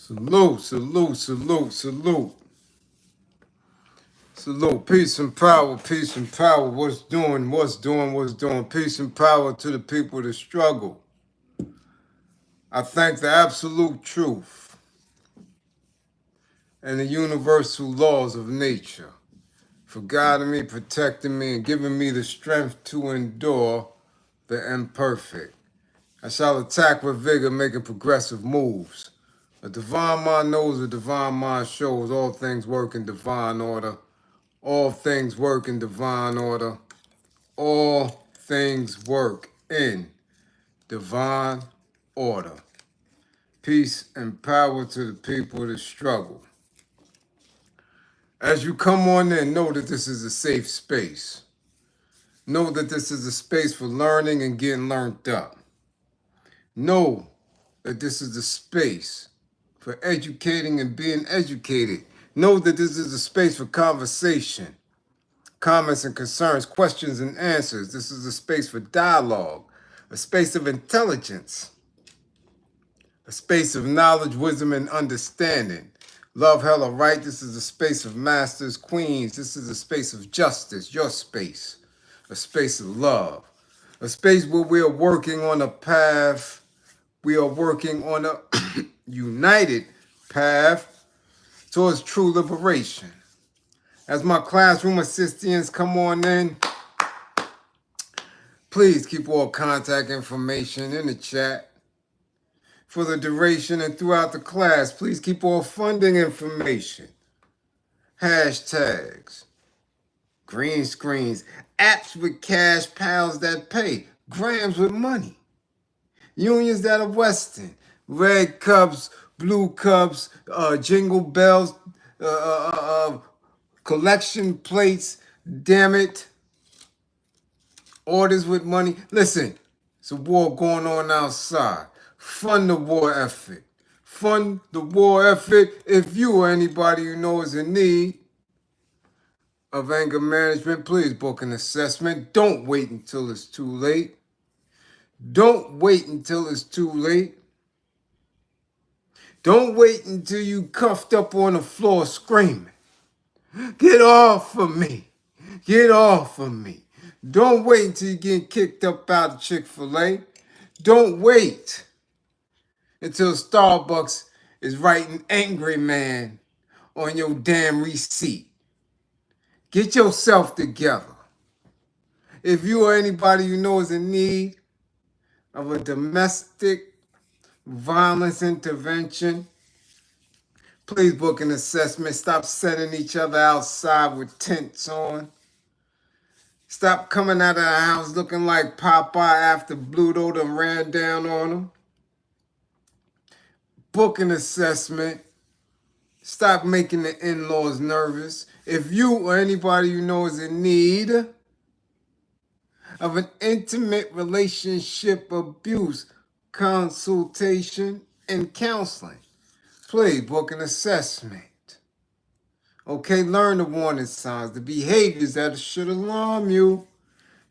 Salute, salute, salute, salute. Salute. Peace and power, peace and power. What's doing, what's doing, what's doing. Peace and power to the people that struggle. I thank the absolute truth and the universal laws of nature for guiding me, protecting me, and giving me the strength to endure the imperfect. I shall attack with vigor, making progressive moves. A divine mind knows, a divine mind shows. All things work in divine order. All things work in divine order. All things work in divine order. Peace and power to the people that struggle. As you come on in, know that this is a safe space. Know that this is a space for learning and getting learned up. Know that this is a space for educating and being educated. Know that this is a space for conversation, comments and concerns, questions and answers. This is a space for dialogue, a space of intelligence, a space of knowledge, wisdom, and understanding. Love, hella right. This is a space of masters, queens. This is a space of justice, your space, a space of love, a space where we are working on a path. We are working on a united path towards true liberation. As my classroom assistants come on in, please keep all contact information in the chat. For the duration and throughout the class, please keep all funding information. Hashtags, green screens, apps with cash, pals that pay, grams with money, unions that are Western, red cups, blue cups, jingle bells, collection plates, damn it, orders with money. Listen, it's a war going on outside. Fund the war effort. Fund the war effort. If you or anybody you know is in need of anger management, please book an assessment. Don't wait until it's too late. Don't wait until it's too late. Don't wait until you cuffed up on the floor screaming. Get off of me. Get off of me. Don't wait until you get kicked up out of Chick-fil-A. Don't wait until Starbucks is writing angry man on your damn receipt. Get yourself together. If you or anybody you know is in need of a domestic violence intervention, please book an assessment. Stop sending each other outside with tents on. Stop coming out of the house looking like Pepa after Bluto done ran down on them. Book an assessment. Stop making the in-laws nervous. If you or anybody you know is in need of an intimate relationship abuse consultation and counseling, please book an assessment. Okay, learn the warning signs, the behaviors that should alarm you,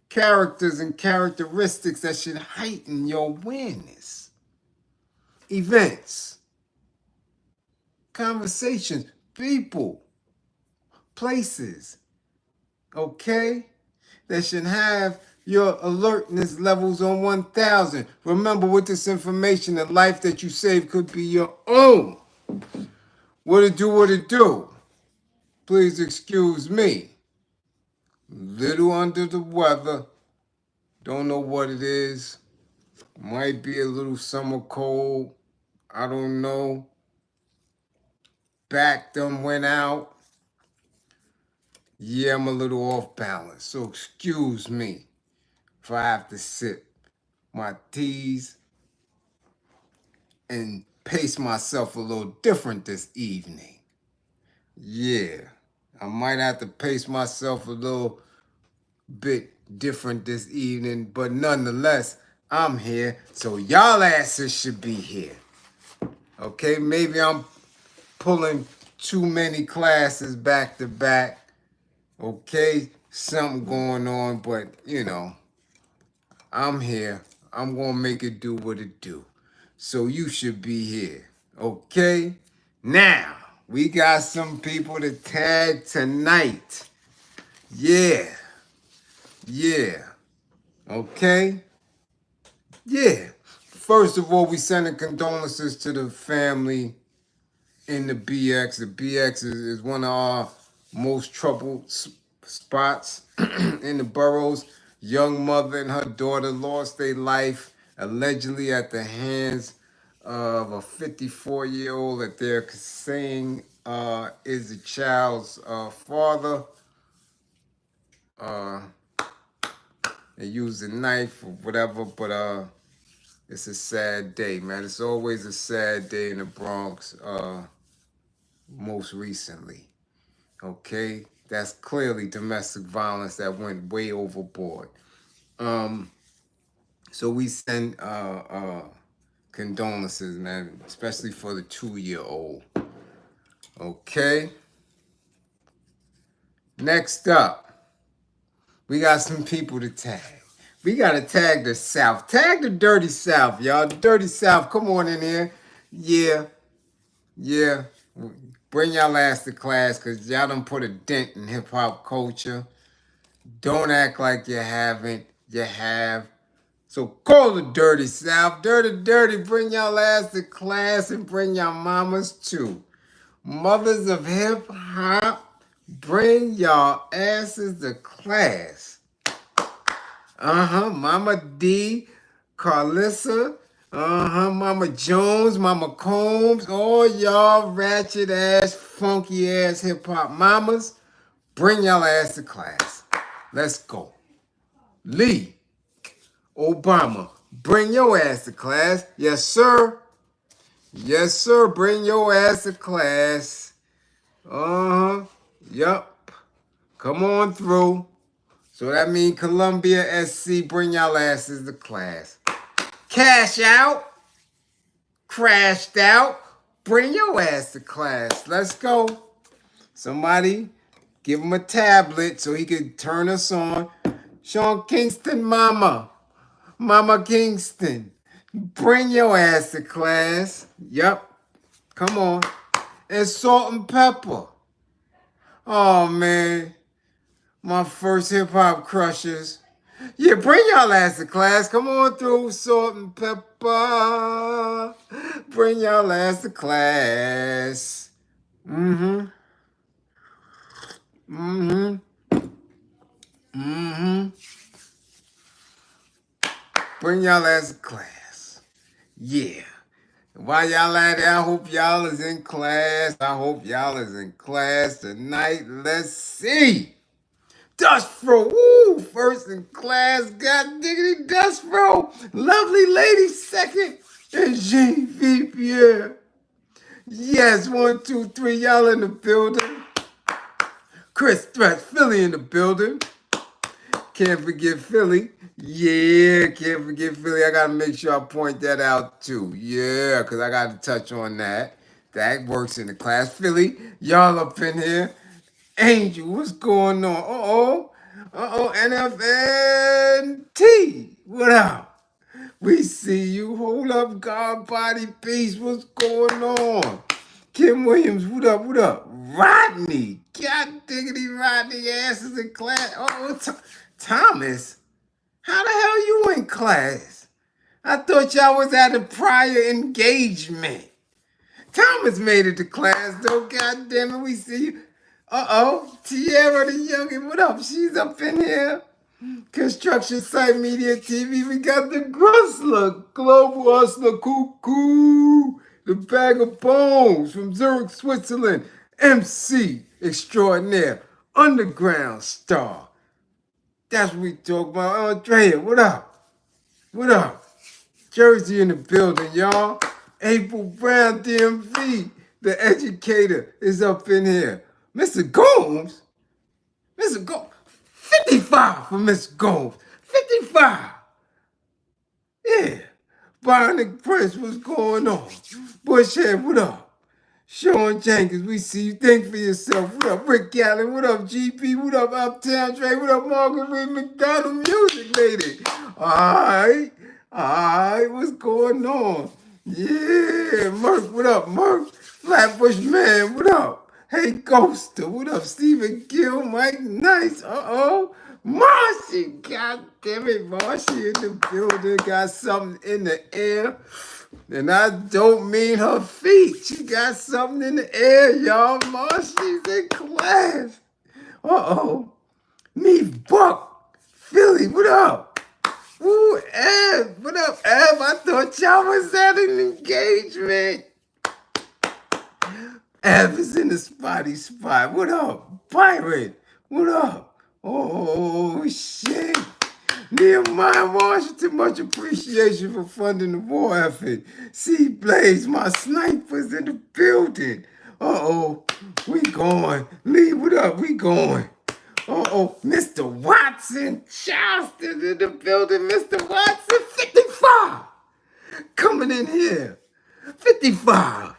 characters and characteristics that should heighten your awareness, events, conversations, people, places, okay, that should have your alertness levels on 1,000. Remember, with this information, the life that you save could be your own. What it do, what it do? Please excuse me. Little under the weather. Don't know what it is. Might be a little summer cold. I don't know. Back done went out. Yeah, I'm a little off balance. So excuse me if I have to sip my teas and pace myself a little different this evening. Yeah, I might have to pace myself a little bit different this evening, but nonetheless, I'm here, so y'all asses should be here. Okay, maybe I'm pulling too many classes back to back. Okay, something going on, but you know, I'm here. I'm gonna make it do what it do. So you should be here. Okay? Now, we got some people to tag tonight. Yeah. Yeah. Okay? Yeah. First of all, we sending condolences to the family in the BX. The BX is one of our most troubled spots in the boroughs. Young mother and her daughter lost their life allegedly at the hands of a 54-year-old that they're saying is the child's father. Uh, they used a knife or whatever, but it's a sad day, man. It's always a sad day in the Bronx. Most recently. Okay, that's clearly domestic violence that went way overboard. So we send condolences, man, especially for the 2-year-old. Okay. Next up, we got some people to tag. We gotta tag the South. Tag the dirty South, y'all. The dirty South, come on in here. Yeah, yeah. Bring y'all ass to class, because y'all done put a dent in hip-hop culture. Don't act like you haven't. You have. So call the dirty South. Dirty, bring y'all ass to class and bring y'all mamas too. Mothers of hip-hop, bring y'all asses to class. Mama D, Carlissa, Mama Jones, Mama Combs, all y'all ratchet ass, funky ass hip hop mamas, bring y'all ass to class. Let's go. Lee, Obama, bring your ass to class. Yes, sir. Yes, sir. Bring your ass to class. Yup. Come on through. So that means Columbia SC, bring y'all asses to class. Cash out. Crashed out. Bring your ass to class. Let's go. Somebody give him a tablet so he can turn us on. Sean Kingston, mama. Mama Kingston. Bring your ass to class. Yup. Come on. And Salt and Pepper. Oh, man. My first hip-hop crushes. Yeah, bring y'all ass to class. Come on through, Salt and Pepper. Bring y'all ass to class. Mm-hmm. Bring y'all ass to class. Yeah. While y'all at it, I hope y'all is in class. I hope y'all is in class tonight. Let's see. Dust Fro, woo, first in class, God diggity Dust Fro. Lovely lady, second, and Jean V. Pierre. Yes, 1, 2, 3, y'all in the building. Chris Threat, Philly in the building. Can't forget Philly. Yeah, can't forget Philly. I gotta make sure I point that out too. Yeah, because I gotta touch on that. That works in the class. Philly, y'all up in here. Angel, what's going on? NFNT. What up? We see you. Hold up, God Body Peace. What's going on? Kim Williams, what up? What up? Rodney. God diggity Rodney asses in class. Thomas. How the hell you in class? I thought y'all was at a prior engagement. Thomas made it to class though. God damn it, we see you. Tierra the youngin', what up? She's up in here. Construction Site Media TV. We got the Grustler, Global Hustler, Cuckoo, the Bag of Bones from Zurich, Switzerland. MC Extraordinaire, Underground Star. That's what we talk about. Andrea, what up? What up? Jersey in the building, y'all. April Brown, DMV, the educator, is up in here. Mr. Gomes? Mr. Gomes. 55 for Mr. Gomes. 55. Yeah. Bionic Prince, what's going on? Bushhead, what up? Sean Jenkins, we see you. Think for yourself. What up, Rick Allen? What up, GP? What up, Uptown Trey? What up, Margaret McDonald, Music Lady? All right, what's going on? Yeah, Merc, what up, Merc? Flatbush Man, what up? Hey, Ghoster, what up? Stephen Gill, Mike Nice, Marcy, god damn it, Marcy in the building, got something in the air. And I don't mean her feet. She got something in the air, y'all. Marcy's in class. Me, Buck, Philly, what up? Ooh, Ev, what up, Ev? I thought y'all was at an engagement. Ev is in the spotty spot. What up, Byron? What up? Oh, shit. Nehemiah Washington, much appreciation for funding the war effort. See, Blaze, my snipers in the building. We going. Lee, what up? We going. Mr. Watson, Charleston in the building. Mr. Watson, 55. Coming in here. 55.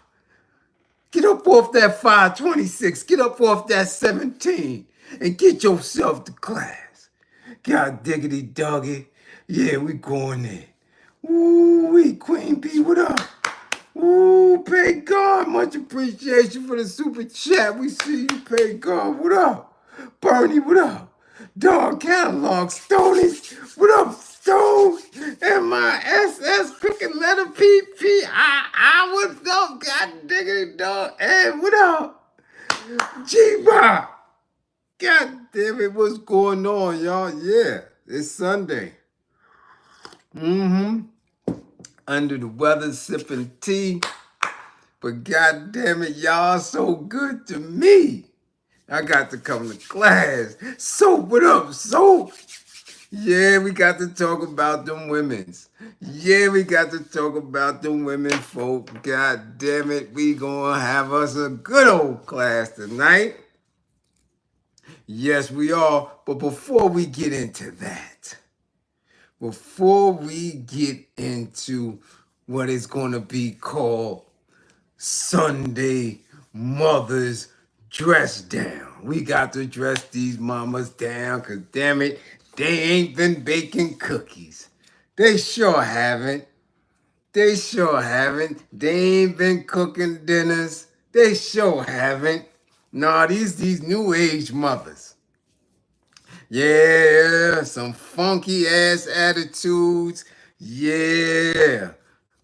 Get up off that 526. Get up off that 17. And get yourself to class. God diggity doggy. Yeah, we going in. Ooh, Queen B, what up? Ooh, Pay God, much appreciation for the super chat. We see you, Pay God. What up? Bernie, what up? Dog Catalog, Stoney, what up, Stone? MISS, Crooked Letter PP, I what's up? God diggity dog. Hey, what up? G-Rock. God damn it, what's going on, y'all? Yeah, it's Sunday. Under the weather, sipping tea. But god damn it, y'all so good to me. I got to come to class. So, what up, so? Yeah, we got to talk about them women's. Yeah, we got to talk about them women folk. God damn it, we gonna have us a good old class tonight. Yes, we are. But before we get into that, before we get into what is going to be called Sunday Mother's Dress Down, we got to dress these mamas down because, damn it, they ain't been baking cookies. They sure haven't. They sure haven't. They ain't been cooking dinners. They sure haven't. Nah, these new age mothers. Yeah, some funky ass attitudes. Yeah,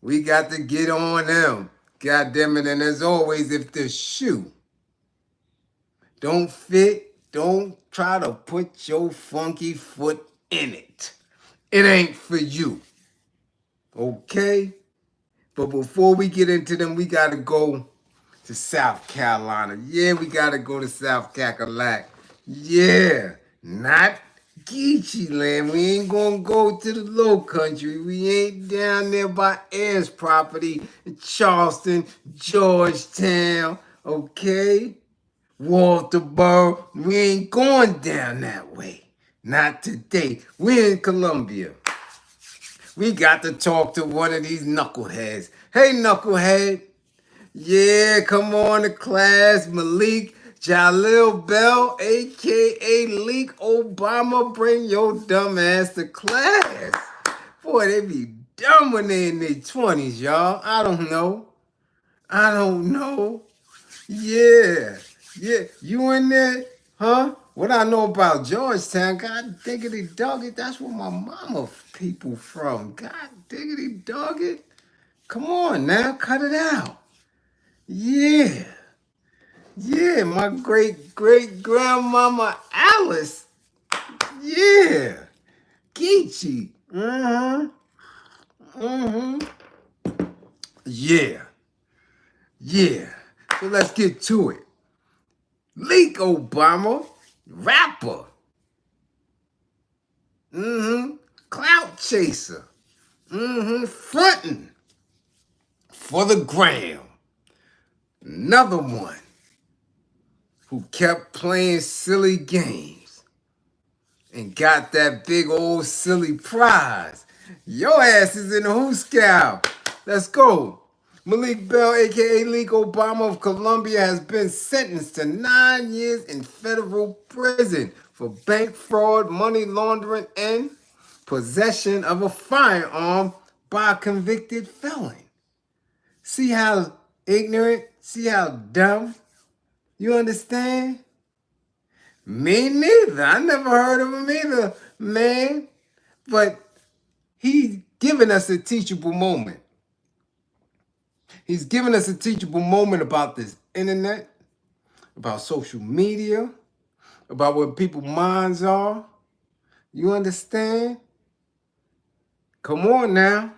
we got to get on them. God damn it. And as always, if the shoe don't fit, don't try to put your funky foot in it. It ain't for you. Okay? But before we get into them, we got to go to South Carolina. Yeah, we got to go to South Carolina. Yeah, not Geechee land. We ain't gonna go to the low country. We ain't down there by Ayers property in Charleston, Georgetown, okay? Walterboro. We ain't going down that way. Not today. We're in Columbia. We got to talk to one of these knuckleheads. Hey, knucklehead. Yeah, come on to class, Malik Jalil Bell, a.k.a. Leek Obama. Bring your dumb ass to class. Boy, they be dumb when they in their 20s, y'all. I don't know. Yeah. You in there? Huh? What I know about Georgetown, God diggity dog it, that's where my mama people from. God diggity dog it. Come on now, cut it out. Yeah, my great-great-grandmama Alice. Yeah, Geechee. Yeah. So let's get to it. Leek Obama, rapper. Clout chaser. Frontin' for the gram. Another one who kept playing silly games and got that big old silly prize. Your ass is in the Who Scout. Let's go. Malik Bell, a.k.a. Leek Obama of Columbia, has been sentenced to 9 years in federal prison for bank fraud, money laundering, and possession of a firearm by a convicted felon. See how ignorant See how dumb? You understand? Me neither. I never heard of him either, man. But he's giving us a teachable moment. He's giving us a teachable moment about this internet, about social media, about what people's minds are. You understand? Come on now.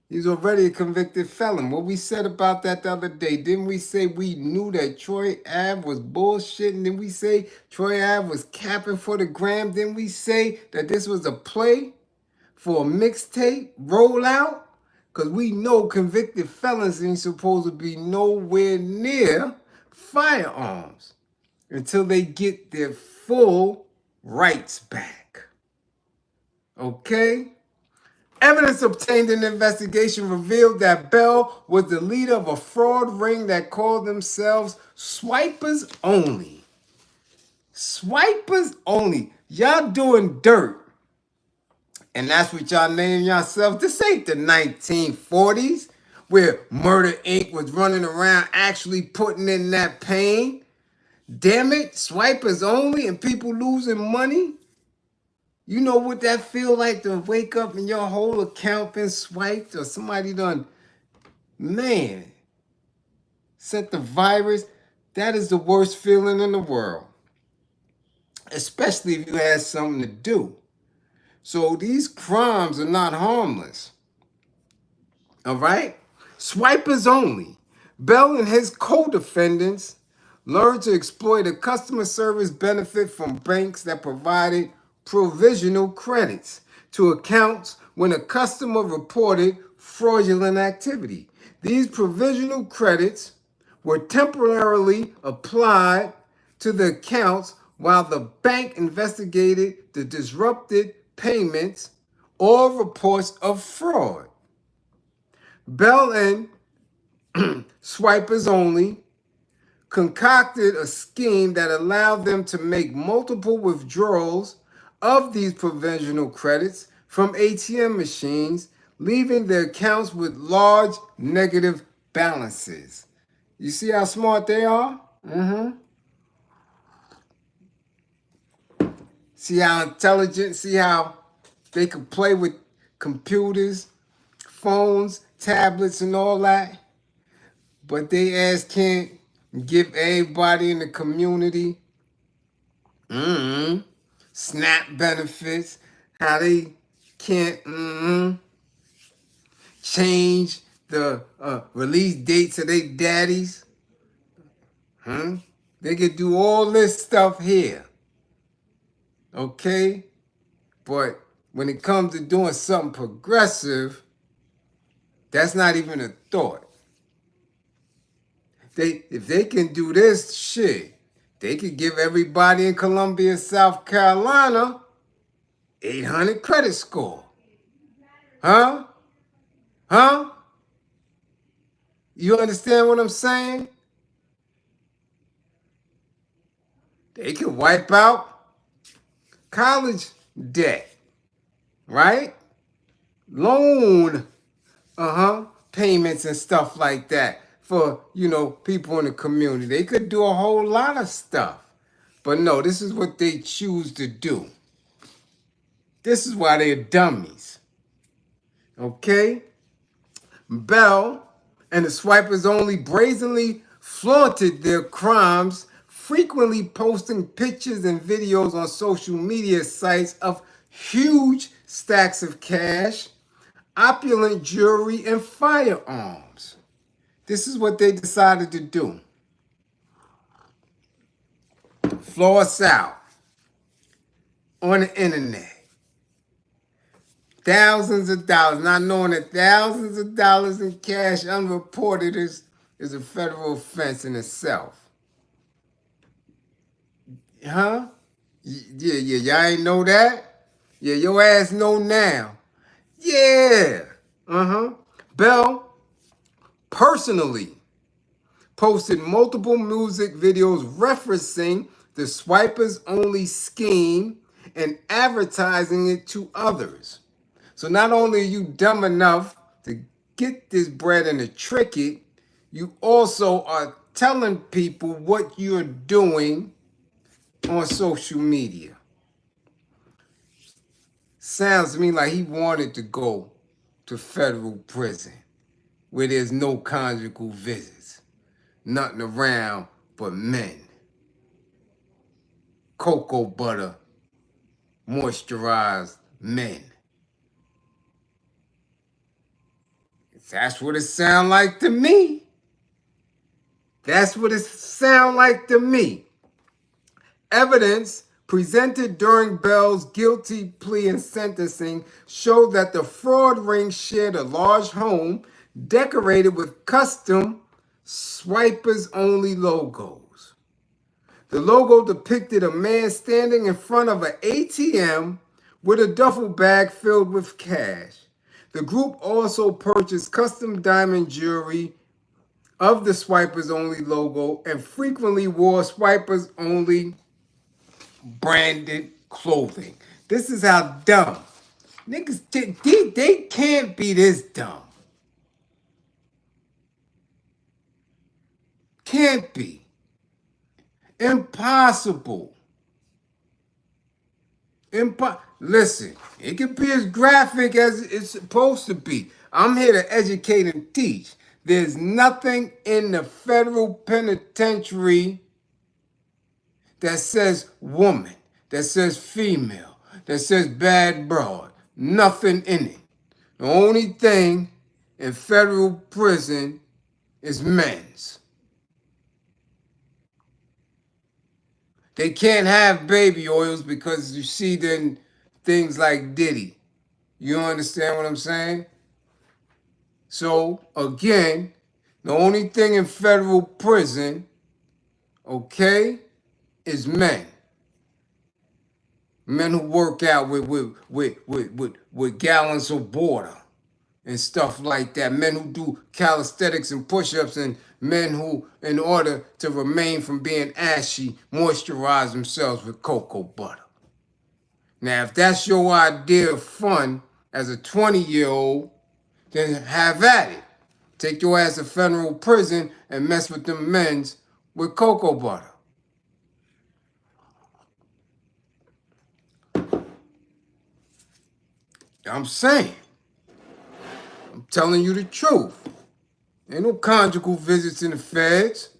He's already a convicted felon. What we said about that the other day, didn't we say we knew that Troy Ave was bullshitting? Didn't we say Troy Ave was capping for the gram? Didn't we say that this was a play for a mixtape rollout? Because we know convicted felons ain't supposed to be nowhere near firearms until they get their full rights back. Okay? Evidence obtained in the investigation revealed that Bell was the leader of a fraud ring that called themselves Swipers Only. Swipers Only. Y'all doing dirt. And that's what y'all name yourselves. This ain't the 1940s where Murder Inc. was running around actually putting in that pain. Damn it, swipers only and people losing money. You know what that feel like to wake up and your whole account been swiped or somebody done, man, sent the virus? That is the worst feeling in the world. Especially if you had something to do. So these crimes are not harmless. All right? Swipers only. Bell and his co-defendants learned to exploit a customer service benefit from banks that provided provisional credits to accounts when a customer reported fraudulent activity. These provisional credits were temporarily applied to the accounts while the bank investigated the disrupted payments or reports of fraud. Bell and Swipers Only concocted a scheme that allowed them to make multiple withdrawals of these provisional credits from ATM machines, leaving their accounts with large negative balances. You see how smart they are? See how intelligent, see how they can play with computers, phones, tablets, and all that? But they ass can't give everybody in the community SNAP benefits, how they can't change the release dates of their daddies. They could do all this stuff here. Okay? But when it comes to doing something progressive, that's not even a thought. If they can do this shit, they could give everybody in Columbia, South Carolina, 800 credit score. Huh? Huh? You understand what I'm saying? They could wipe out college debt, right? Loan, payments and stuff like that for, people in the community. They could do a whole lot of stuff. But no, this is what they choose to do. This is why they're dummies. Okay? Bell and the Swipers Only brazenly flaunted their crimes, frequently posting pictures and videos on social media sites of huge stacks of cash, opulent jewelry, and firearms. This is what they decided to do. Floss out on the internet. Thousands of dollars, not knowing that thousands of dollars in cash unreported is a federal offense in itself. Huh? Yeah, y'all ain't know that? Yeah, your ass know now. Yeah. Bell personally posted multiple music videos referencing the Swipers Only scheme and advertising it to others. So not only are you dumb enough to get this bread and to trick it, you also are telling people what you're doing on social media. Sounds to me like he wanted to go to federal prison where there's no conjugal visits, nothing around but men. Cocoa butter, moisturized men. That's what it sounds like to me. That's what it sounds like to me. Evidence presented during Bell's guilty plea and sentencing showed that the fraud ring shared a large home decorated with custom swipers-only logos. The logo depicted a man standing in front of an ATM with a duffel bag filled with cash. The group also purchased custom diamond jewelry of the Swipers Only logo and frequently wore Swipers Only branded clothing. This is how dumb. Niggas, they can't be this dumb. Can't be. Impossible. Listen, it can be as graphic as it's supposed to be. I'm here to educate and teach. There's nothing in the federal penitentiary that says woman, that says female, that says bad broad. Nothing in it. The only thing in federal prison is men's. They can't have baby oils because you see then things like Diddy. You understand what I'm saying? So, again, the only thing in federal prison, okay, is men. Men who work out with gallons of water and stuff like that. Men who do calisthenics and push-ups, and men who, in order to remain from being ashy, moisturize themselves with cocoa butter. Now, if that's your idea of fun as a 20-year-old, then have at it. Take your ass to federal prison and mess with them men's with cocoa butter. I'm saying. I'm telling you the truth. Ain't no conjugal visits in the feds.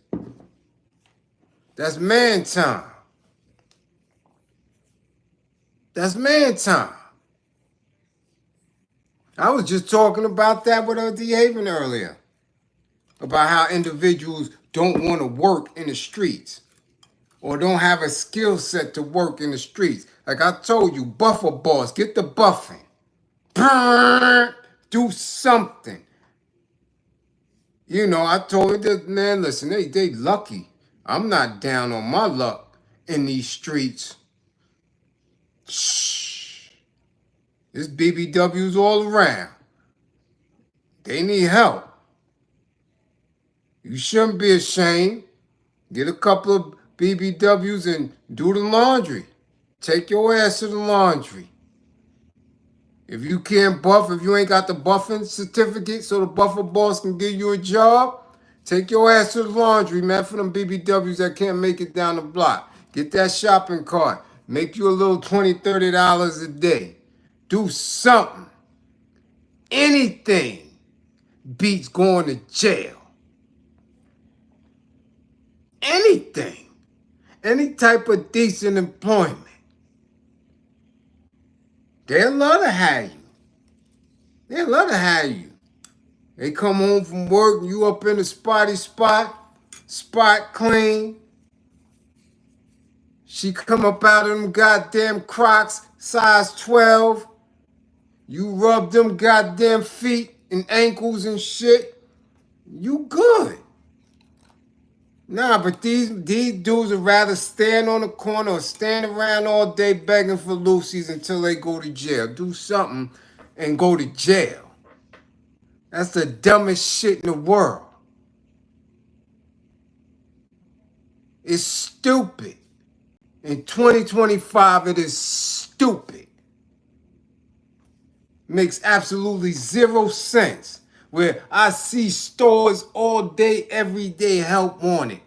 That's man time. That's man time. I was just talking about that with D. Haven earlier. About how individuals don't want to work in the streets or don't have a skill set to work in the streets. Like I told you, buffer boss, get the buffing. Do something. You know, I told this man, listen, they lucky. I'm not down on my luck in these streets. Shh. There's BBWs all around. They need help. You shouldn't be ashamed. Get a couple of BBWs and do the laundry. Take your ass to the laundry. If you can't buff, if you ain't got the buffing certificate so the buffer boss can give you a job, take your ass to the laundry, man, for them BBWs that can't make it down the block. Get that shopping cart. Make you a little $20, $30 a day. Do something. Anything beats going to jail. Anything. Any type of decent employment. They'll love to have you. They'll love to have you. They come home from work, you up in the spot clean. She come up out of them goddamn Crocs, size 12. You rub them goddamn feet and ankles and shit. You good. Nah, but these dudes would rather stand on the corner or stand around all day begging for Lucy's until they go to jail. Do something and go to jail. That's the dumbest shit in the world. It's stupid. In 2025, it is stupid. Makes absolutely zero sense. where I see stores all day, every day, help wanted.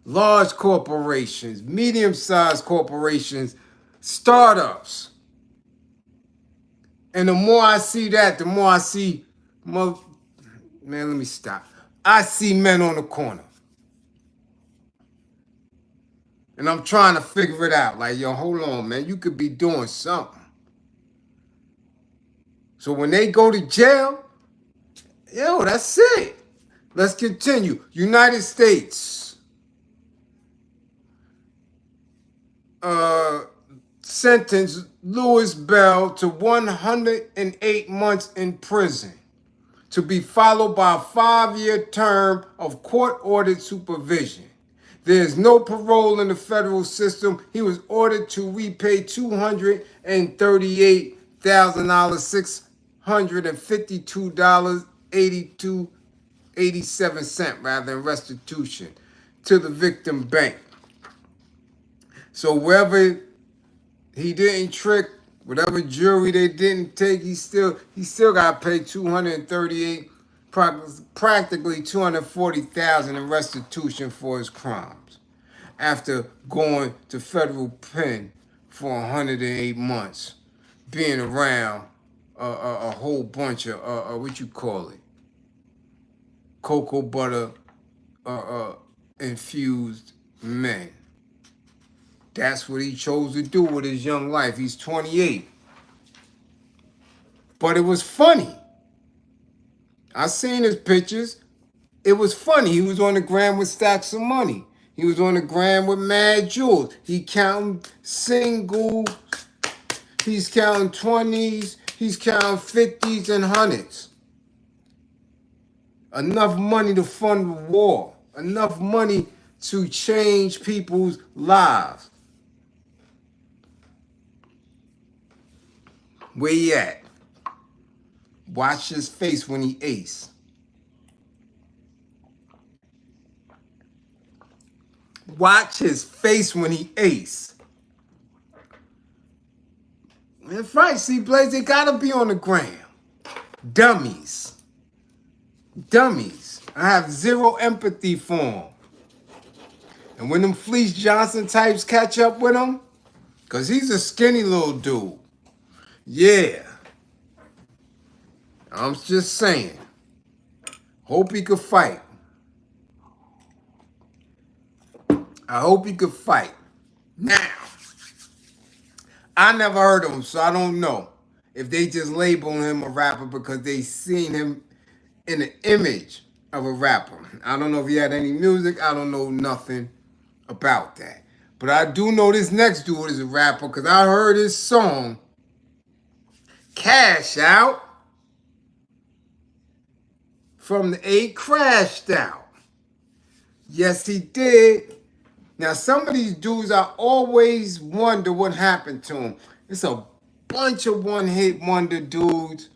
Large corporations, medium-sized corporations, startups. And the more I see that, the more I see, man, let me stop. I see men on the corner. And I'm trying to figure it out. Like, yo, hold on, man. You could be doing something. So when they go to jail, yo, that's it. Let's continue. United States. Sentenced Louis Bell to 108 months in prison, to be followed by a 5-year term of court-ordered supervision. There is no parole in the federal system. He was ordered to repay $238,000, $652.87 rather in restitution to the victim bank. So wherever he didn't trick, whatever jury they didn't take, he still got to pay 238, practically 240,000 in restitution for his crimes, after going to federal pen for 108 months, being around a whole bunch of what you call it, cocoa butter infused men. That's what he chose to do with his young life. He's 28. But it was funny. I seen his pictures. It was funny. He was on the gram with stacks of money. He was on the gram with mad jewels. He counting singles. He's counting 20s. He's counting 50s and 100s. Enough money to fund the war. Enough money to change people's lives. Where he at? Watch his face when he ace. Watch his face when he ace. In fact, see, Bliz, they gotta be on the gram. Dummies. Dummies. I have zero empathy for them. And when them Fleece Johnson types catch up with him, because he's a skinny little dude. Yeah. I'm just saying. Hope he could fight. I hope he could fight. Now, I never heard of him, so I don't know if they just label him a rapper because they seen him in the image of a rapper. I don't know if he had any music. I don't know nothing about that. But I do know this next dude is a rapper because I heard his song, Cash Out, from the 8 Crashed Out. Yes, he did. Now, some of these dudes, I always wonder what happened to them. It's a bunch of one-hit wonder dudes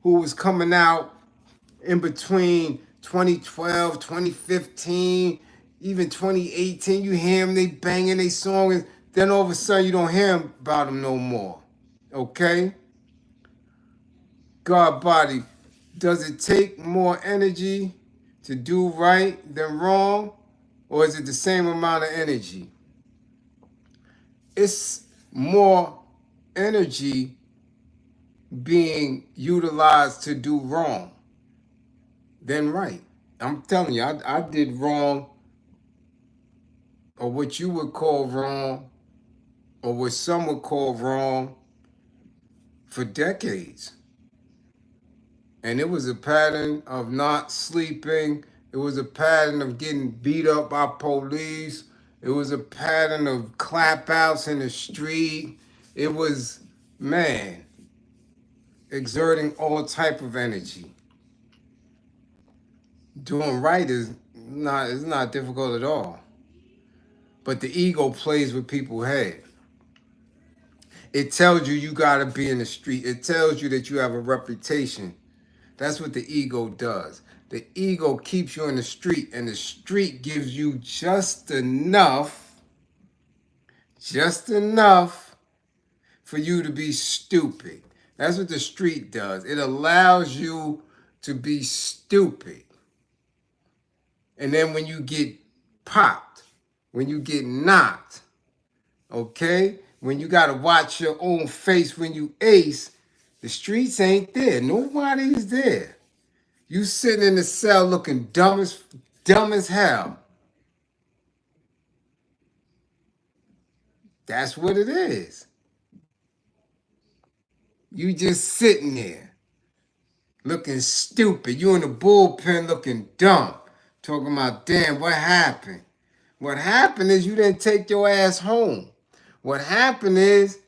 who was coming out in between 2012, 2015, even 2018. You hear them, they banging they songs, then all of a sudden you don't hear about them no more. Okay? God body, does it take more energy to do right than wrong? Or is it the same amount of energy? It's more energy being utilized to do wrong than right. I'm telling you, I did wrong, or what you would call wrong, or what some would call wrong, for decades. And it was a pattern of not sleeping. It was a pattern of getting beat up by police. It was a pattern of clap outs in the street. It was, man, exerting all type of energy. Doing right is not difficult at all. But the ego plays with people's head. It tells you gotta be in the street. It tells you that you have a reputation. That's what the ego does. The ego keeps you in the street, and the street gives you just enough for you to be stupid, That's what the street does. It allows you to be stupid. And then when you get popped, when you get knocked, okay? When you got to watch your own face when you ace, the streets ain't there. Nobody's there. You sitting in the cell looking dumb as hell. That's what it is. You just sitting there looking stupid. You in the bullpen looking dumb. Talking about, damn, what happened? What happened is you didn't take your ass home. What happened is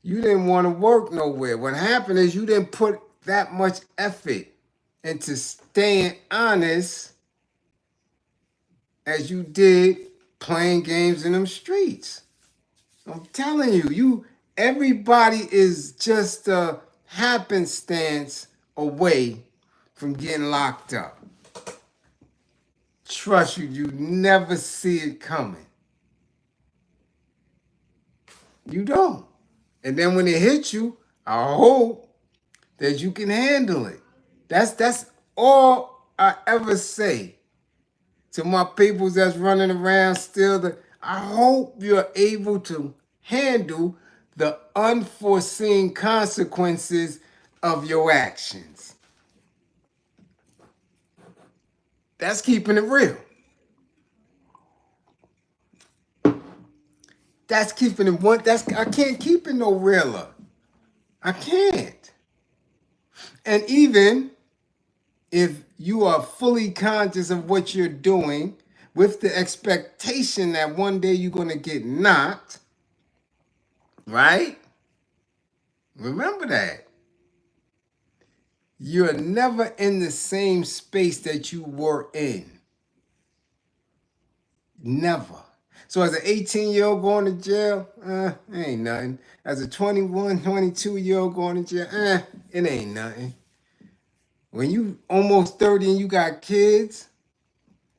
you didn't want to work nowhere. What happened is you didn't put that much effort into staying honest as you did playing games in them streets. I'm telling you, everybody is just a happenstance away from getting locked up. Trust you never see it coming. You don't. And then when it hits you, I hope that you can handle it. That's all I ever say to my peoples that's running around still. I hope you're able to handle the unforeseen consequences of your actions. That's keeping it real. That's keeping it one. I can't keep it no realer. I can't. And even if you are fully conscious of what you're doing with the expectation that one day you're going to get knocked, right? Remember that. You're never in the same space that you were in. Never. So as an 18-year-old going to jail, ain't nothing. As a 21, 22-year-old going to jail, it ain't nothing. When you almost 30 and you got kids,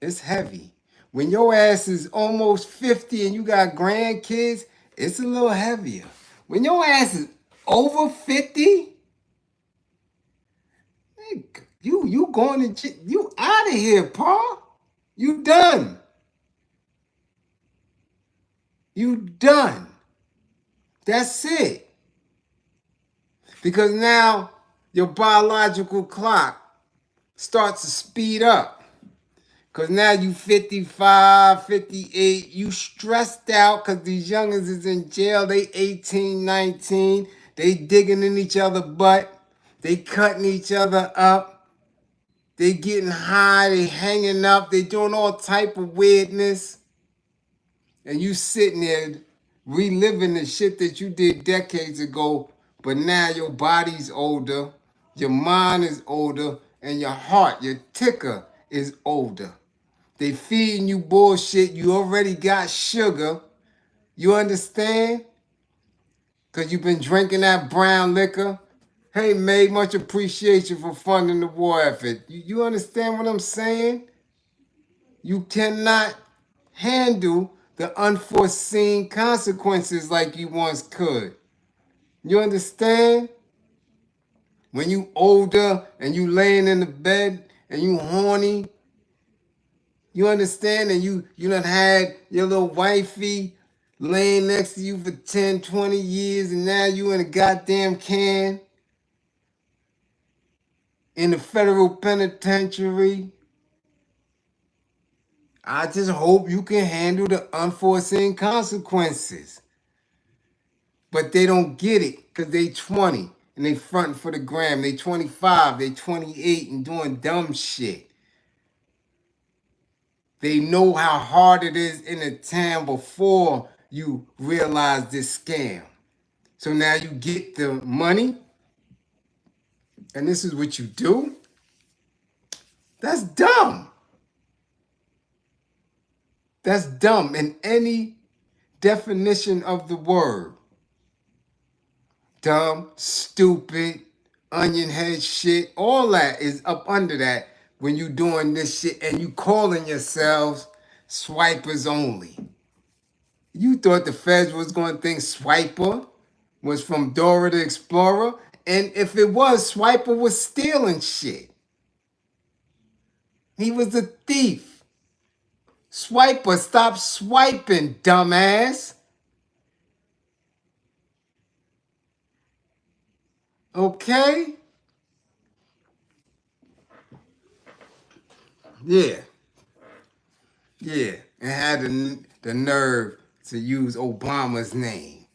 it's heavy. When your ass is almost 50 and you got grandkids, it's a little heavier. When your ass is over 50, you going to you out of here, Paul. You done. You done. That's it. Because now your biological clock starts to speed up. Because now you 55, 58, you stressed out because these youngins is in jail. They 18, 19. They digging in each other's butt. They cutting each other up. They getting high. They hanging up. They doing all type of weirdness. And you sitting there reliving the shit that you did decades ago, but now your body's older, your mind is older, and your heart, your ticker, is older. They feeding you bullshit. You already got sugar. You understand? Because you've been drinking that brown liquor. Hey, May, much appreciation for funding the war effort. You understand what I'm saying? You cannot handle the unforeseen consequences like you once could. You understand? When you older and you laying in the bed and you horny, you understand? And you done had your little wifey laying next to you for 10, 20 years and now you in a goddamn can in the federal penitentiary. I just hope you can handle the unforeseen consequences. But they don't get it because they 20 and they fronting for the gram. They 25, they 28 and doing dumb shit. They know how hard it is in the town before you realize this scam. So now you get the money and this is what you do? That's dumb. That's dumb in any definition of the word. Dumb, stupid, onion head shit, all that is up under that when you doing this shit and you calling yourselves swipers only. You thought the feds was going to think swiper? was from Dora the Explorer. And if it was, Swiper was stealing shit. He was a thief. Swiper, stop swiping, dumbass. Okay? Yeah. Yeah. And had the nerve to use Obama's name.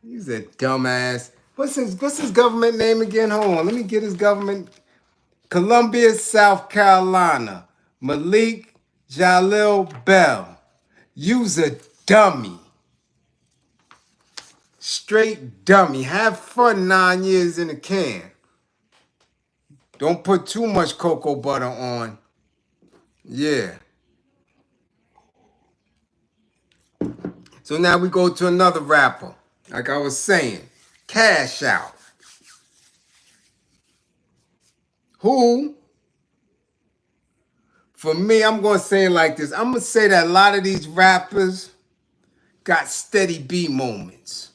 He's a dumbass. What's his government name again? Hold on. Let me get his government. Columbia, South Carolina. Malik Jalil Bell. You's a dummy. Straight dummy. Have fun 9 years in a can. Don't put too much cocoa butter on. Yeah. So now we go to another rapper. Like I was saying, Cash Out. Who, for me, I'm going to say it like this. I'm going to say that a lot of these rappers got steady B moments.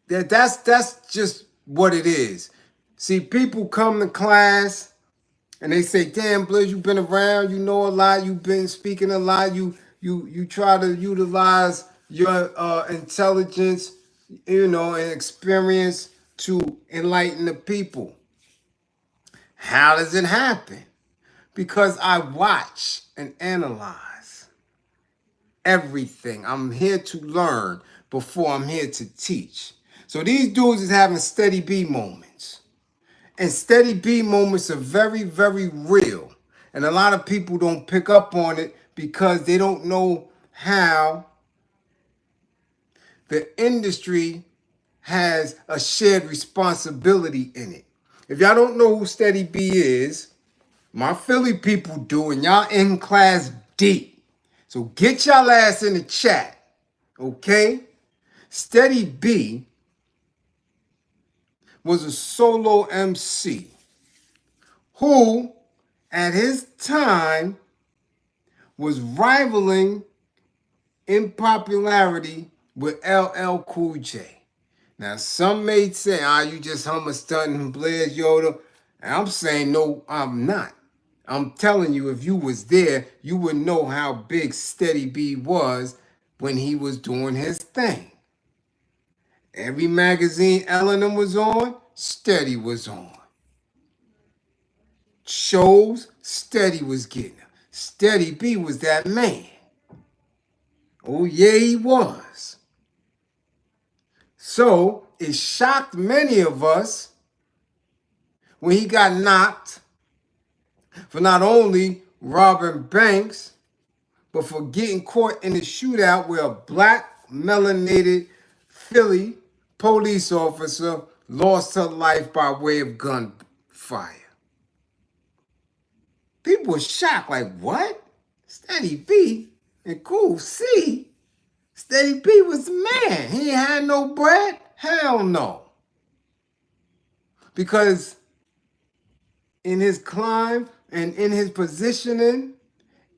That's just what it is. See, people come to class and they say, damn, Bliz, you've been around, you know a lot, you've been speaking a lot, you try to utilize your intelligence, and experience to enlighten the people. How does it happen? Because I watch and analyze everything. I'm here to learn before I'm here to teach. So these dudes is having steady B moments. And steady B moments are very, very real. And a lot of people don't pick up on it because they don't know how the industry has a shared responsibility in it. If y'all don't know who Steady B is, my Philly people do, and y'all in class deep. So get y'all ass in the chat, okay? Steady B was a solo MC who, at his time, was rivaling in popularity with LL Cool J. Now, some may say, you just hummer stunting Bliz Yoda. And I'm saying, no, I'm not. I'm telling you, if you was there, you would know how big Steady B was when he was doing his thing. Every magazine Eleanor was on, Steady was on. Shows, Steady was getting them. Steady B was that man. Oh, yeah, he was. So it shocked many of us when he got knocked for not only robbing banks, but for getting caught in a shootout where a black melanated Philly police officer lost her life by way of gunfire. People were shocked, like, what? Steady B and Cool C? Steady B was the man. He ain't had no bread? Hell no. Because in his climb and in his positioning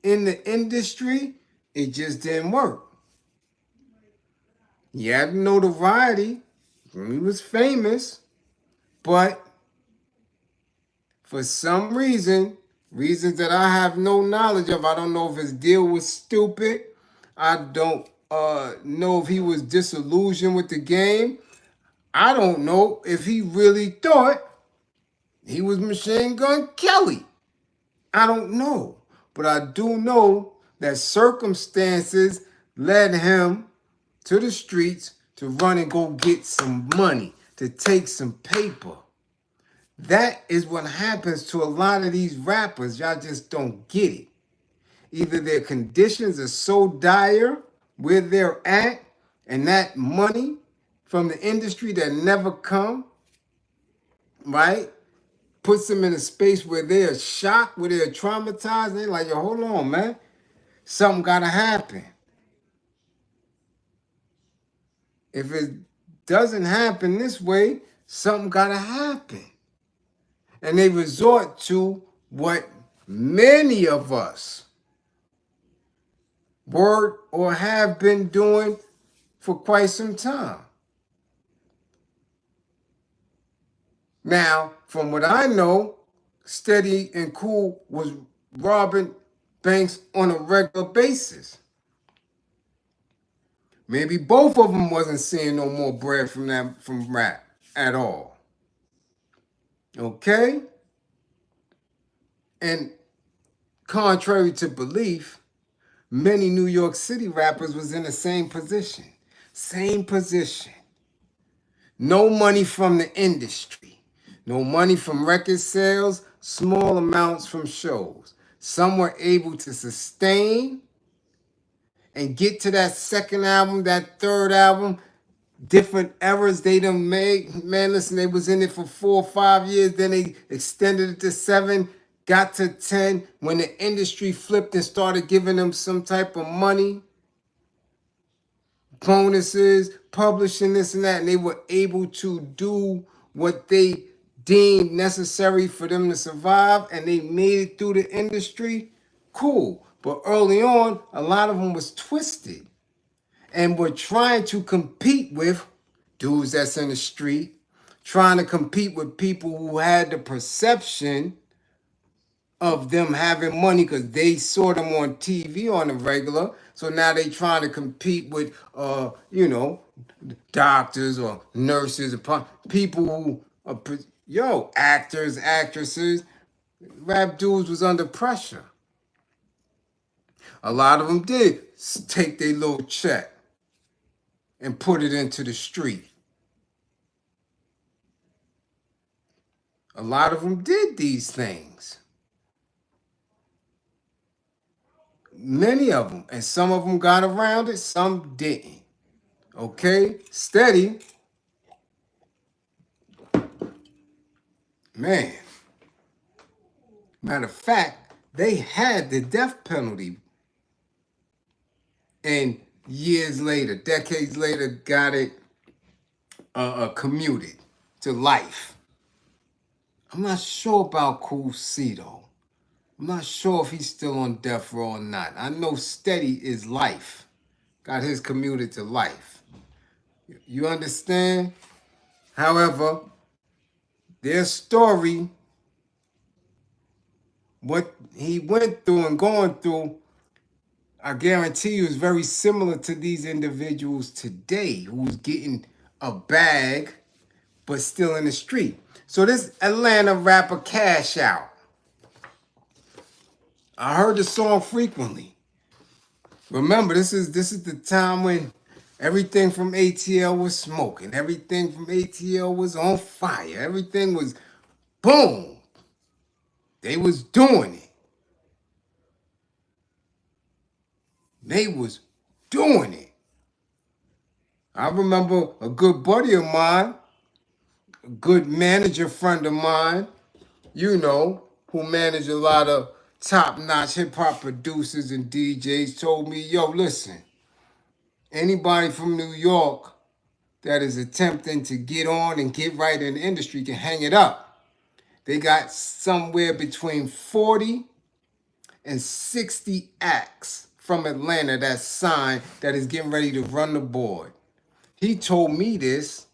in the industry, it just didn't work. He had notoriety. He was famous. But for some reasons that I have no knowledge of, I don't know if his deal was stupid. I don't know if he was disillusioned with the game. I don't know if he really thought he was Machine Gun Kelly. I don't know. But I do know that circumstances led him to the streets to run and go get some money, to take some paper. That is what happens to a lot of these rappers. Y'all just don't get it. Either their conditions are so dire where they're at, and that money from the industry that never come, right, puts them in a space where they're shocked, where they're traumatized. They're like, yo, hold on, man. Something got to happen. If it doesn't happen this way, something got to happen. And they resort to what many of us were or have been doing for quite some time. Now, from what I know, Steady and Cool was robbing banks on a regular basis. Maybe both of them wasn't seeing no more bread from rap at all. Okay? And contrary to belief, many New York City rappers was in the same position. Same position. No money from the industry. No money from record sales, small amounts from shows. Some were able to sustain and get to that second album, that third album, different errors they done made. Man, listen, they was in it for 4 or 5 years, then they extended it to 7, got to 10. When the industry flipped and started giving them some type of money, bonuses, publishing this and that, and they were able to do what they deemed necessary for them to survive, and they made it through the industry, cool. But early on, a lot of them was twisted and were trying to compete with dudes that's in the street, trying to compete with people who had the perception of them having money because they saw them on TV on the regular. So now they trying to compete with, doctors or nurses, or people who are, actors, actresses. Rap dudes was under pressure. A lot of them did take their little check and put it into the street. A lot of them did these things. Many of them. And some of them got around it, some didn't. Okay? Steady. Man. Matter of fact, they had the death penalty. And years later, decades later, got it commuted to life. I'm not sure about Cool C, though. I'm not sure if he's still on death row or not. I know Steady is life. Got his commuted to life. You understand? However, their story, what he went through and going through, I guarantee you is very similar to these individuals today who's getting a bag but still in the street. So this Atlanta rapper Cash Out, I heard the song frequently. Remember, this is the time when everything from ATL was smoking. Everything from ATL was on fire. Everything was boom. They was doing it. They was doing it. I remember a good buddy of mine, a good manager friend of mine, who managed a lot of top-notch hip-hop producers and DJs, told me, yo, listen, anybody from New York that is attempting to get on and get right in the industry can hang it up. They got somewhere between 40 and 60 acts from Atlanta that's signed that is getting ready to run the board. He told me this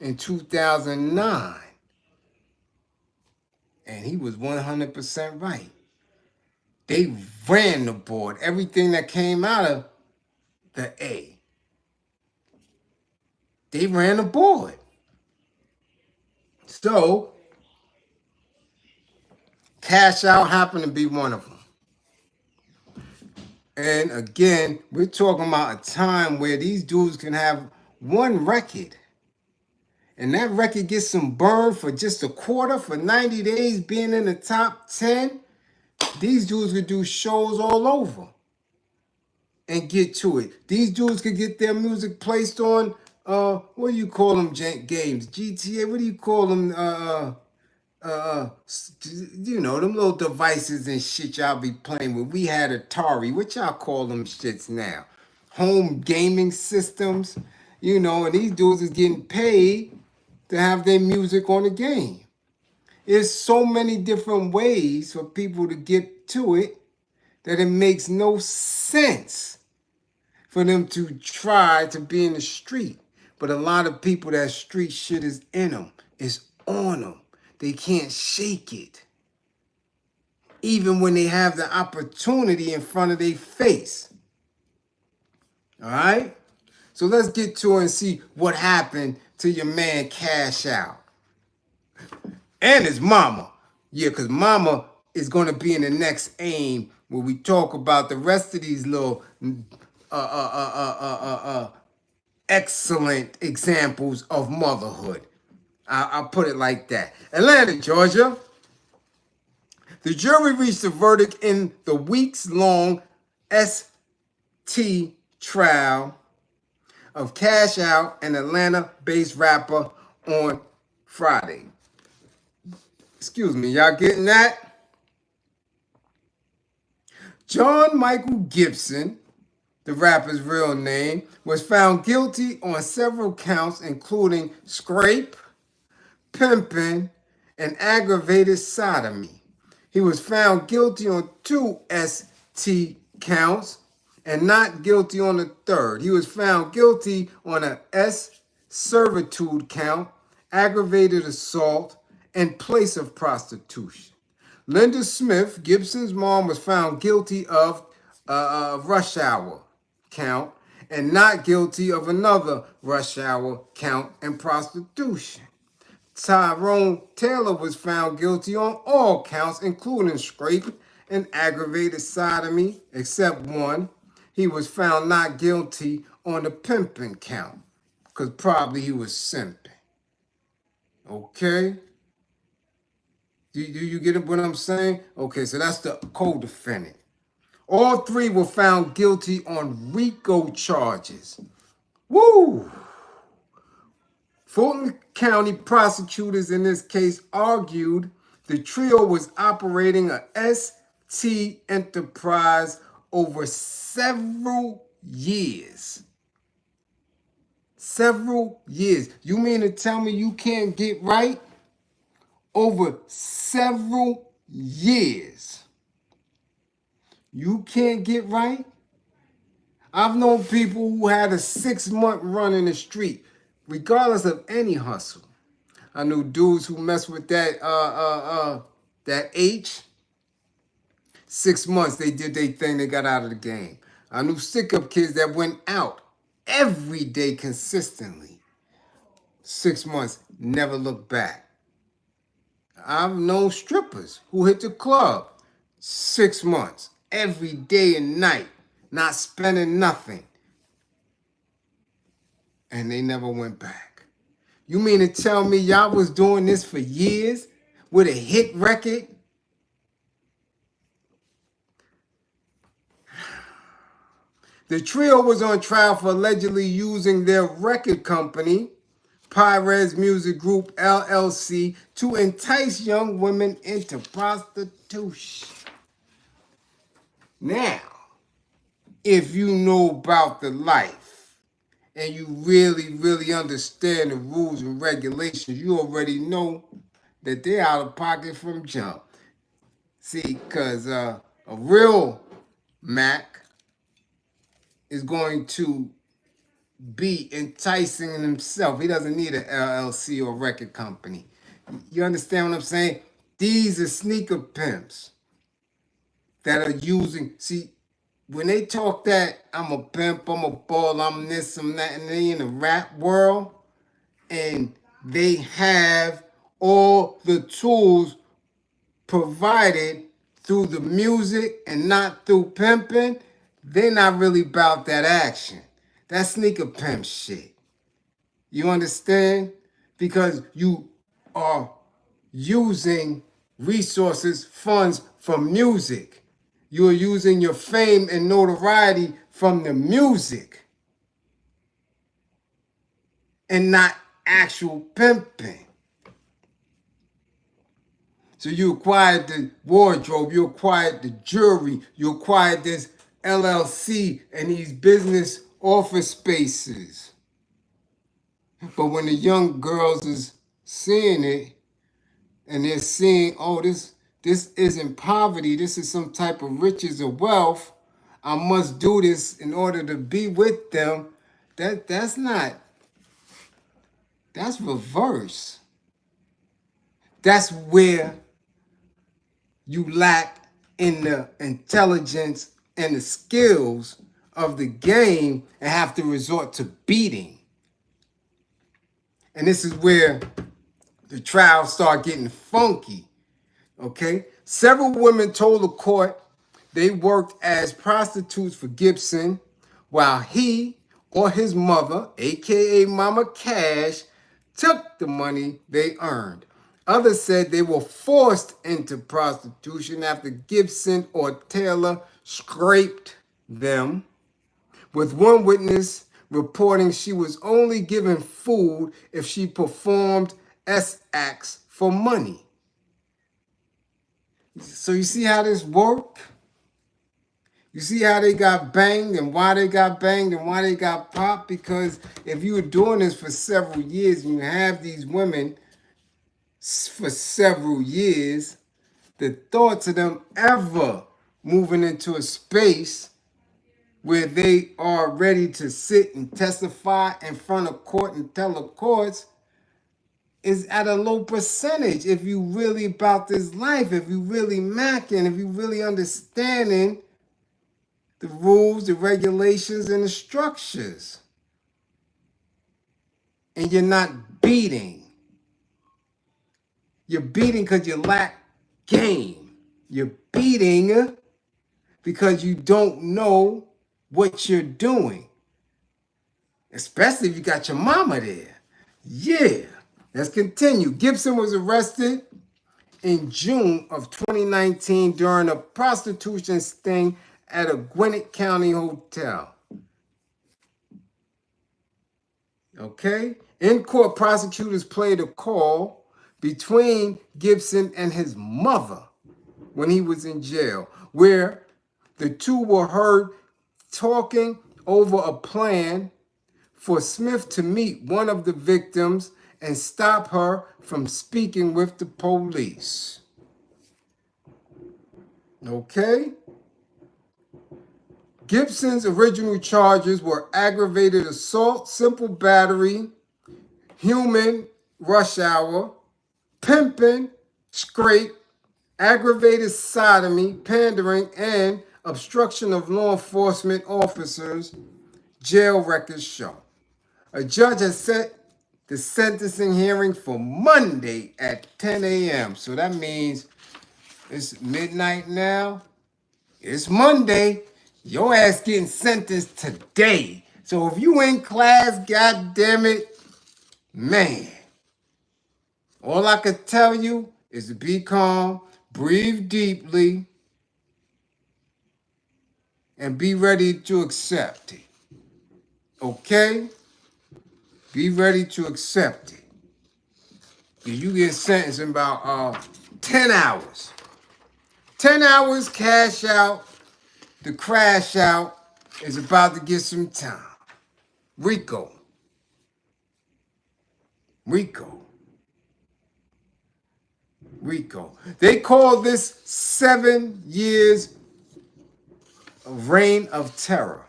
in 2009. And he was 100% right. They ran the board. Everything that came out of the A, they ran the board. So, Cash Out happened to be one of them. And again, we're talking about a time where these dudes can have one record. And that record gets some burn for just a quarter, for 90 days being in the top 10. These dudes could do shows all over and get to it. These dudes could get their music placed on, what do you call them games? GTA, what do you call them? Them little devices and shit y'all be playing with. We had Atari. What y'all call them shits now? Home gaming systems, and these dudes is getting paid to have their music on the game. There's so many different ways for people to get to it that it makes no sense for them to try to be in the street. But a lot of people, that street shit is in them. It's on them. They can't shake it. Even when they have the opportunity in front of their face. All right? So let's get to it and see what happened to your man Cash Out. And his mama. Yeah, because mama is going to be in the next aim where we talk about the rest of these little excellent examples of motherhood. I'll put it like that. Atlanta, Georgia. The jury reached a verdict in the weeks-long ST trial of Cash Out, an Atlanta-based rapper, on Friday. Excuse me, y'all getting that? John Michael Gibson, the rapper's real name, was found guilty on several counts, including scrape, pimping, and aggravated sodomy. He was found guilty on 2 ST counts and not guilty on the third. He was found guilty on a S servitude count, aggravated assault, and place of prostitution. Linda Smith, Gibson's mom, was found guilty of rush hour count and not guilty of another rush hour count and prostitution. Tyrone Taylor was found guilty on all counts, including scrape and aggravated sodomy, except one. He was found not guilty on the pimping count, because probably he was simping. Okay? Do you get what I'm saying? Okay, so that's the co-defendant. All three were found guilty on RICO charges. Woo! Fulton County prosecutors in this case argued the trio was operating a ST enterprise over several years. Several years. You mean to tell me you can't get right? Over several years. You can't get right? I've known people who had a 6-month run in the street, regardless of any hustle. I knew dudes who messed with that H. 6 months they did their thing, they got out of the game. I knew stick-up kids that went out every day consistently. 6 months, never looked back. I've known strippers who hit the club 6 months, every day and night, not spending nothing. And they never went back. You mean to tell me y'all was doing this for years with a hit record? The trio was on trial for allegedly using their record company, Pirates Music Group LLC, to entice young women into prostitution. Now, if you know about the life and you really, really understand the rules and regulations, you already know that they're out of pocket from jump. See, because a real Mac is going to be enticing himself. He doesn't need an LLC or record company. You understand what I'm saying? These are sneaker pimps that are using, see, when they talk that I'm a pimp, I'm a ball, I'm this, I'm that, and they in the rap world, and they have all the tools provided through the music and not through pimping, they're not really about that action. That's sneaker pimp shit. You understand? Because you are using resources, funds from music. You are using your fame and notoriety from the music and not actual pimping. So you acquired the wardrobe, you acquired the jewelry, you acquired this LLC and these business office spaces. But when the young girls is seeing it and they're seeing, oh, this isn't poverty, this is some type of riches or wealth, I must do this in order to be with them. That's not, that's reverse. That's where you lack in the intelligence and the skills of the game and have to resort to beating. And this is where the trials start getting funky. Okay? Several women told the court they worked as prostitutes for Gibson while he or his mother, aka Mama Cash, took the money they earned. Others said they were forced into prostitution after Gibson or Taylor scraped them, with one witness reporting she was only given food if she performed S acts for money. So you see how this worked? You see how they got banged and why they got banged and why they got popped? Because if you were doing this for several years and you have these women for several years, the thoughts of them ever moving into a space where they are ready to sit and testify in front of court and tell the courts is at a low percentage. If you really about this life, if you really macking, if you really understanding the rules, the regulations, and the structures. And you're not beating. You're beating because you lack game. You're beating because you don't know what you're doing. Especially if you got your mama there. Yeah. Let's continue. Gibson was arrested in June of 2019 during a prostitution sting at a Gwinnett County hotel. Okay? In court, prosecutors played a call between Gibson and his mother when he was in jail, where the two were heard talking over a plan for Smith to meet one of the victims and stop her from speaking with the police. Okay? Gibson's original charges were aggravated assault, simple battery, human rush hour, pimping, scrape, aggravated sodomy, pandering, and obstruction of law enforcement officers, jail records show. A judge has set the sentencing hearing for Monday at 10 a.m. So that means it's midnight now. It's Monday. Your ass getting sentenced today. So if you in class, God damn it, man. All I could tell you is to be calm, breathe deeply, and be ready to accept it. Okay? Be ready to accept it. You get sentenced in about 10 hours. 10 hours, cash out. The crash out is about to get some time. Rico. They call this 7 years of reign of terror.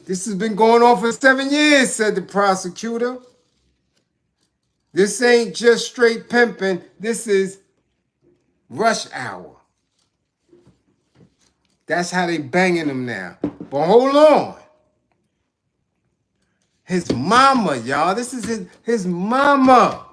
This has been going on for 7 years, said the prosecutor. This ain't just straight pimping. This is rush hour. That's how they banging him now. But hold on. His mama, y'all. This is his mama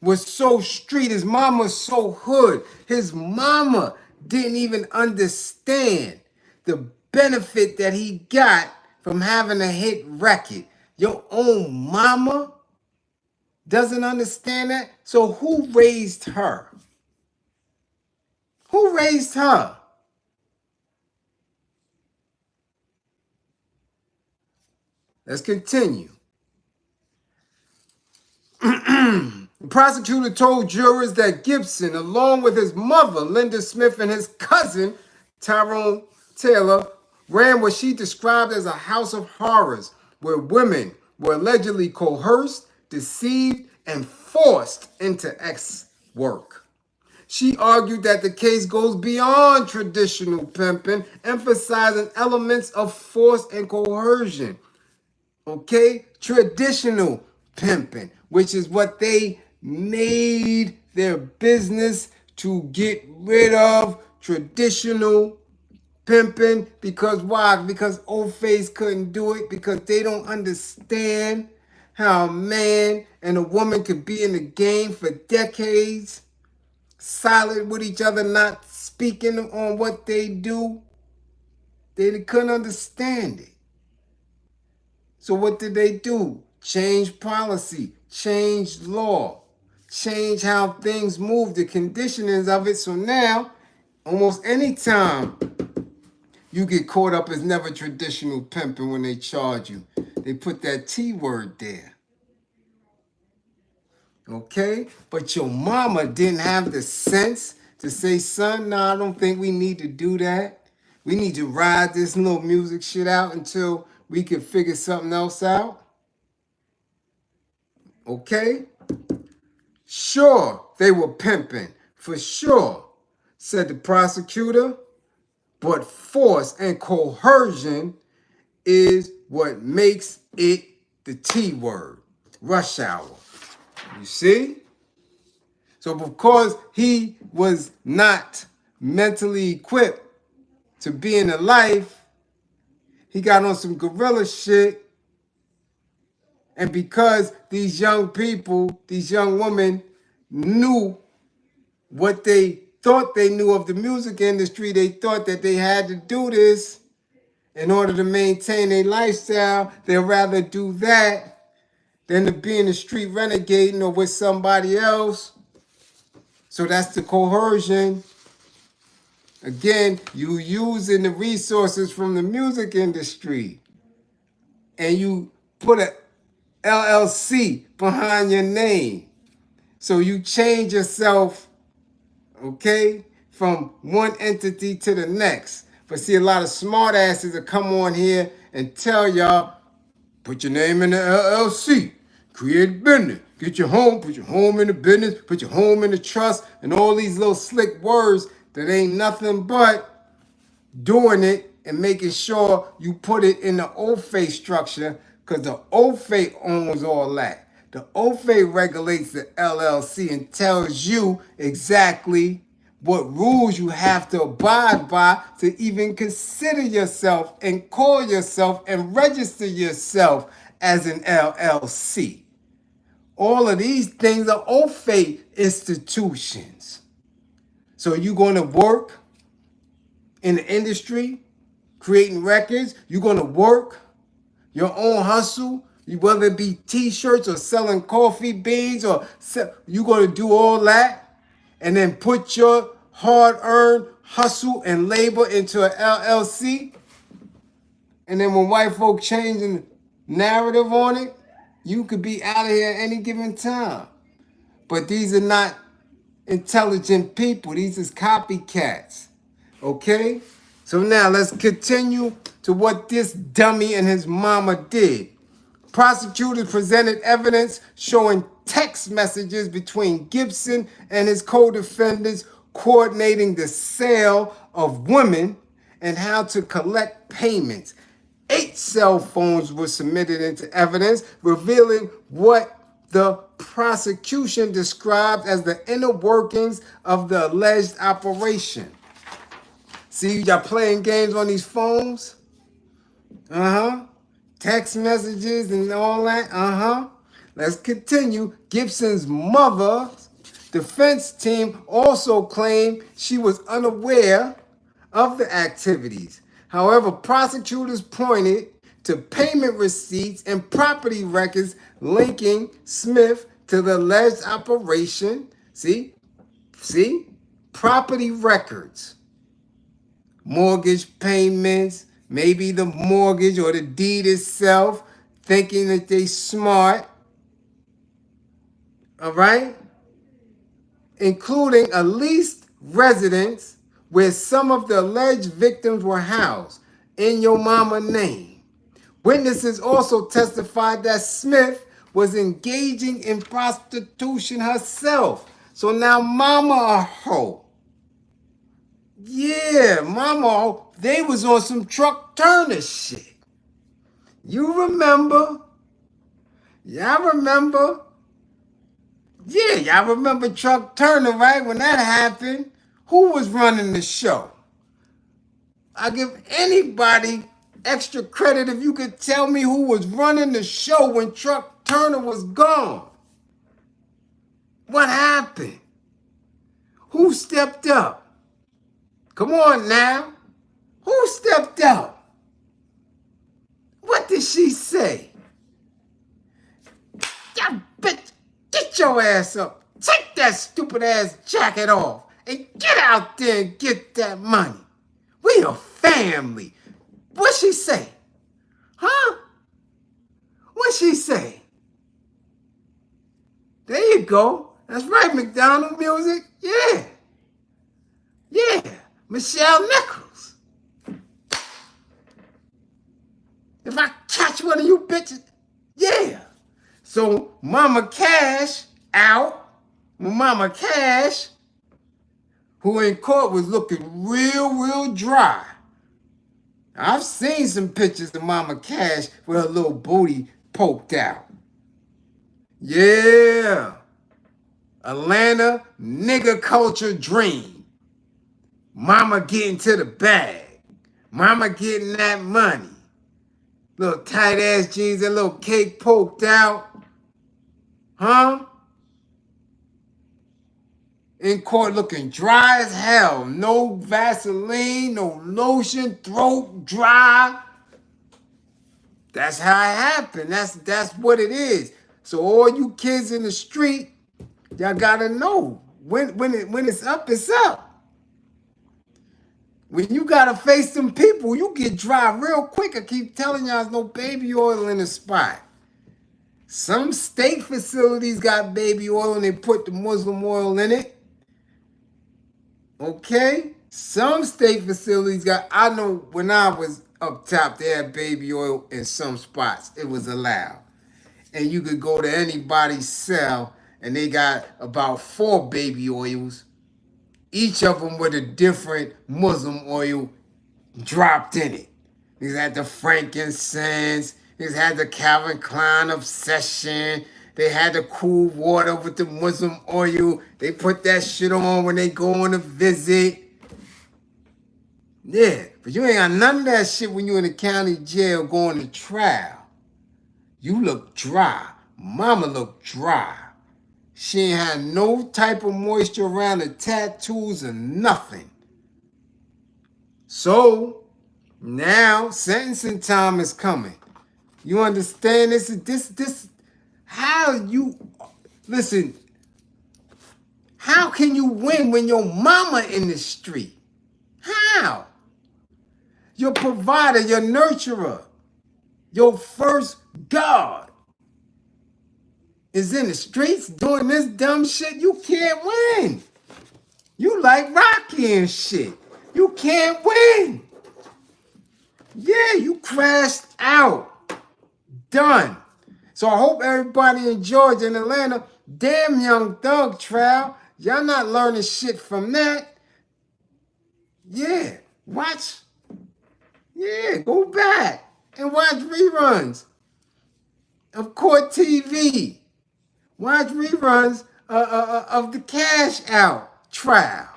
was so street. His mama was so hood. His mama didn't even understand the benefit that he got from having a hit record. Your own mama doesn't understand that? So who raised her? Who raised her? Let's continue. The prosecutor told jurors that Gibson, along with his mother, Linda Smith, and his cousin, Tyrone Taylor, ran what she described as a house of horrors where women were allegedly coerced, deceived, and forced into ex work. She argued that the case goes beyond traditional pimping, emphasizing elements of force and coercion. Okay? Traditional pimping, which is what they made their business to get rid of. Traditional pimping. Because why? Because old face couldn't do it, because they don't understand how a man and a woman could be in the game for decades, silent with each other, not speaking on what they do. They couldn't understand it. So what did they do? Change policy, change law, change how things move, the conditionings of it. So now, almost any time you get caught up as never traditional pimping when they charge you, they put that T word there. Okay? But your mama didn't have the sense to say, son, no, I don't think we need to do that. We need to ride this little music shit out until we can figure something else out. Okay? Sure, they were pimping. For sure, said the prosecutor. But force and coercion is what makes it the T word. Rush hour. You see? So because he was not mentally equipped to be in the life, he got on some guerrilla shit. And because these young people, these young women knew what they thought they knew of the music industry, they thought that they had to do this in order to maintain a lifestyle. They'd rather do that than to be in the street renegading or with somebody else. So that's the coercion. Again, you using the resources from the music industry and you put a LLC behind your name. So you change yourself, okay, from one entity to the next. But see, a lot of smart asses that come on here and tell y'all, put your name in the LLC, create business, get your home, put your home in the business, put your home in the trust, and all these little slick words that ain't nothing but doing it and making sure you put it in the OFA structure, because the OFA owns all that. The OFA regulates the LLC and tells you exactly what rules you have to abide by to even consider yourself and call yourself and register yourself as an LLC. All of these things are OFA institutions. So you're going to work in the industry, creating records. You're going to work your own hustle, whether it be t-shirts or selling coffee beans, or you're going to do all that and then put your hard-earned hustle and labor into an LLC. And then when white folk change the narrative on it, you could be out of here at any given time. But these are not intelligent people. These is copycats. Okay? So now let's continue to what this dummy and his mama did. Prosecutors presented evidence showing text messages between Gibson and his co-defendants coordinating the sale of women and how to collect payments. 8 cell phones were submitted into evidence, revealing what the prosecution described as the inner workings of the alleged operation. See, y'all playing games on these phones? Text messages and all that? Let's continue. Gibson's mother's defense team also claimed she was unaware of the activities. However, prosecutors pointed to payment receipts and property records linking Smith to the alleged operation. See? Property records. Mortgage payments, maybe the mortgage or the deed itself, thinking that they smart. All right? Including a leased residence where some of the alleged victims were housed in your mama's name. Witnesses also testified that Smith was engaging in prostitution herself. So now mama a hoe. Yeah, mama a hoe. They was on some Truck Turner shit. You remember? Y'all remember? Yeah, y'all remember Truck Turner, right? When that happened, who was running the show? I give anybody extra credit if you could tell me who was running the show when Truck Turner was gone. What happened? Who stepped up? Come on now. Who stepped up? What did she say? Ya bitch, get your ass up. Take that stupid ass jacket off and get out there and get that money. We a family. What she say? Huh? What she say? There you go. That's right, McDonald music. Yeah. Yeah. Michelle Nichols. If I catch one of you bitches, yeah. So Mama Cash out. Mama Cash, who in court was looking real dry. I've seen some pictures of Mama Cash with her little booty poked out. Yeah. Atlanta nigga culture dream. Mama getting to the bag. Mama getting that money. Little tight ass jeans, that little cake poked out. Huh? In court looking dry as hell. No Vaseline, no lotion, throat dry. That's how it happened. That's what it is. So all you kids in the street, y'all gotta know when it's up, it's up. When you gotta face them people, you get dry real quick. I keep telling y'all, there's no baby oil in the spot. Some state facilities got baby oil and they put the Muslim oil in it. Okay? Some state facilities got, I know when I was up top, they had baby oil in some spots. It was allowed. And you could go to anybody's cell and they got about 4 baby oils, each of them with a different Muslim oil dropped in it. These had the frankincense, these had the Calvin Klein obsession, they had the cool water with the Muslim oil. They put that shit on when they go on a visit. Yeah, but you ain't got none of that shit when you in the county jail going to trial. You look dry. Mama look dry. She ain't had no type of moisture around the tattoos or nothing. So, now sentencing time is coming. You understand this, how you, listen, how can you win when your mama in the street? How? Your provider, your nurturer, your first God is in the streets doing this dumb shit. You can't win. You like Rocky and shit. You can't win. Yeah, you crashed out. Done. So I hope everybody in Georgia and Atlanta, damn Young Thug trial, y'all not learning shit from that. Yeah, watch. Yeah, go back and watch reruns of Court TV. Watch reruns of the Cash Out trial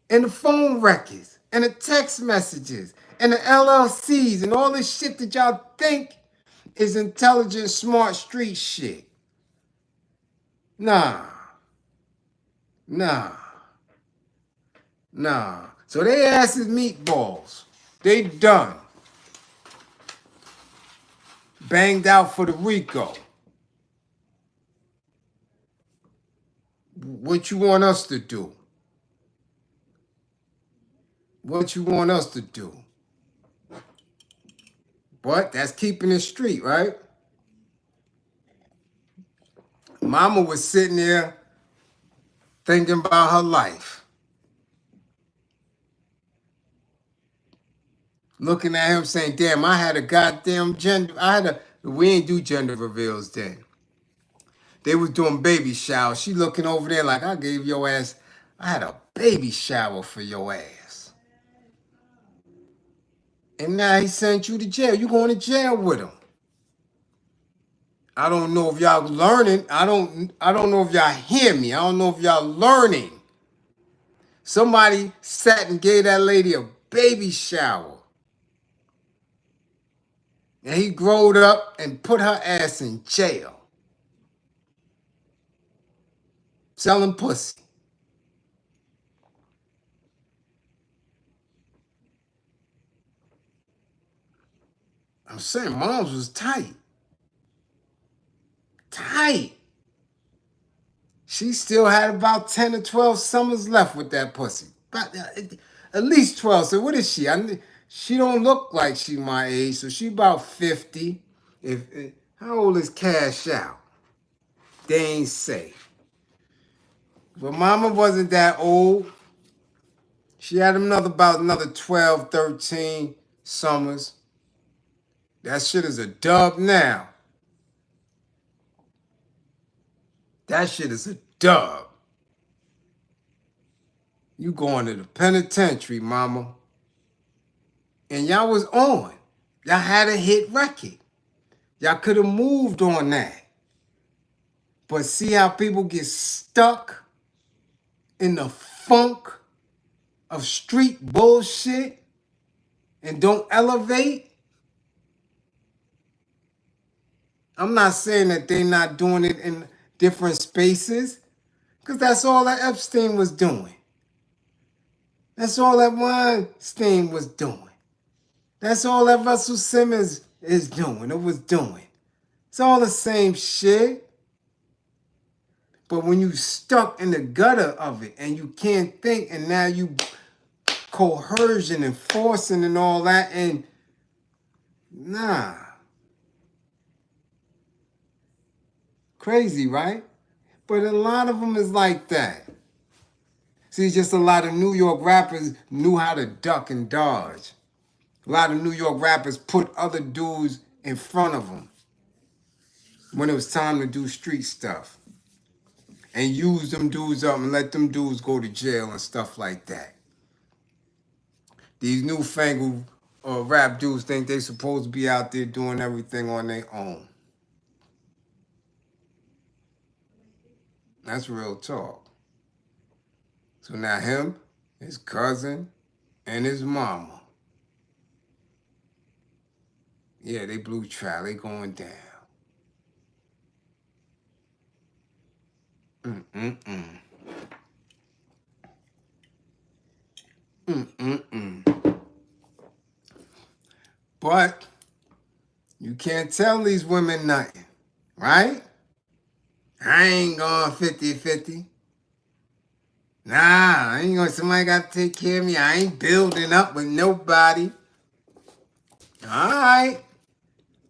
and the phone records and the text messages and the LLCs and all this shit that y'all think is intelligent, smart street shit. Nah. So they ass is meatballs. They done. Banged out for the RICO. What you want us to do? What you want us to do? But that's keeping it street, right? Mama was sitting there thinking about her life. Looking at him saying, damn, I had a goddamn gender. We ain't do gender reveals then. They was doing baby showers. She looking over there like, I gave your ass, I had a baby shower for your ass. And now he sent you to jail. You going to jail with him. I don't know if y'all learning. I don't know if y'all hear me. I don't know if y'all learning. Somebody sat and gave that lady a baby shower. And he growed up and put her ass in jail. Selling pussy. I'm saying moms was tight. Tight. She still had about 10 or 12 summers left with that pussy. But at least 12. So what is she? She don't look like she my age, so she about 50. How old is Cash Out? They ain't say. But mama wasn't that old. She had about another 12, 13 summers. That shit is a dub now. That shit is a dub. You going to the penitentiary, mama. And y'all was on. Y'all had a hit record. Y'all could have moved on that. But see how people get stuck in the funk of street bullshit and don't elevate? I'm not saying that they're not doing it in different spaces, because that's all that Epstein was doing. That's all that Weinstein was doing. That's all that Russell Simmons is doing or was doing. It's all the same shit. But when you stuck in the gutter of it and you can't think, and now you coercion and forcing and all that, and nah. Crazy, right? But a lot of them is like that. See, just a lot of New York rappers knew how to duck and dodge. A lot of New York rappers put other dudes in front of them when it was time to do street stuff. And use them dudes up and let them dudes go to jail and stuff like that. These newfangled rap dudes think they supposed to be out there doing everything on their own. That's real talk. So now him, his cousin, and his mama. Yeah, they blue trial. They going down. Mm-mm-mm. Mm-mm-mm. But you can't tell these women nothing, right? I ain't going 50-50. Nah, I ain't going, somebody got to take care of me. I ain't building up with nobody. All right.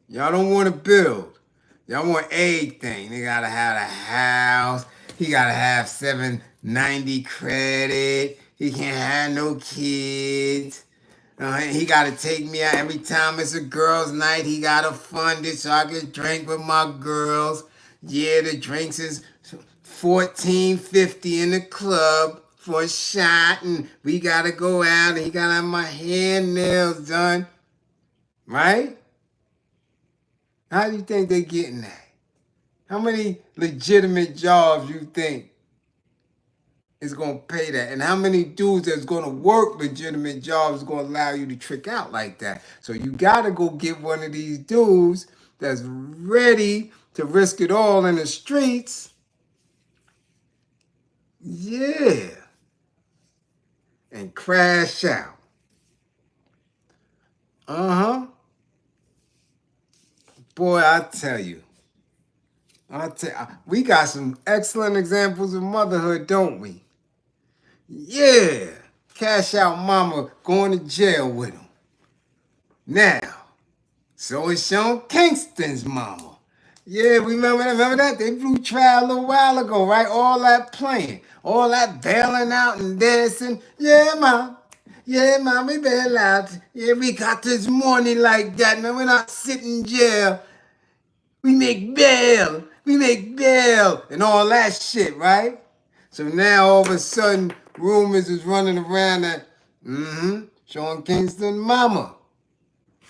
Y'all don't want to build. Y'all want everything. They got to have a house. He got to have 790 credit. He can't have no kids. He got to take me out every time it's a girls' night. He got to fund it so I can drink with my girls. Yeah, the drinks is $14.50 in the club for a shot, and we got to go out, and he got to have my hair and nails done. Right? How do you think they getting that? How many legitimate jobs you think is going to pay that? And how many dudes that's going to work legitimate jobs is going to allow you to trick out like that? So you got to go get one of these dudes that's ready to risk it all in the streets. Yeah. And crash out. Uh-huh. Boy, I tell you. We got some excellent examples of motherhood, don't we? Yeah. Cash Out mama going to jail with him. Now, so is Sean Kingston's mama. Yeah, remember that? They blew trial a little while ago, right? All that playing, all that bailing out and dancing. Yeah, mom. Yeah, mom, we bail out. Yeah, we got this money like that, man. We're not sitting in jail. We make bail. We make bail and all that shit, right? So now all of a sudden, rumors is running around that, Sean Kingston mama.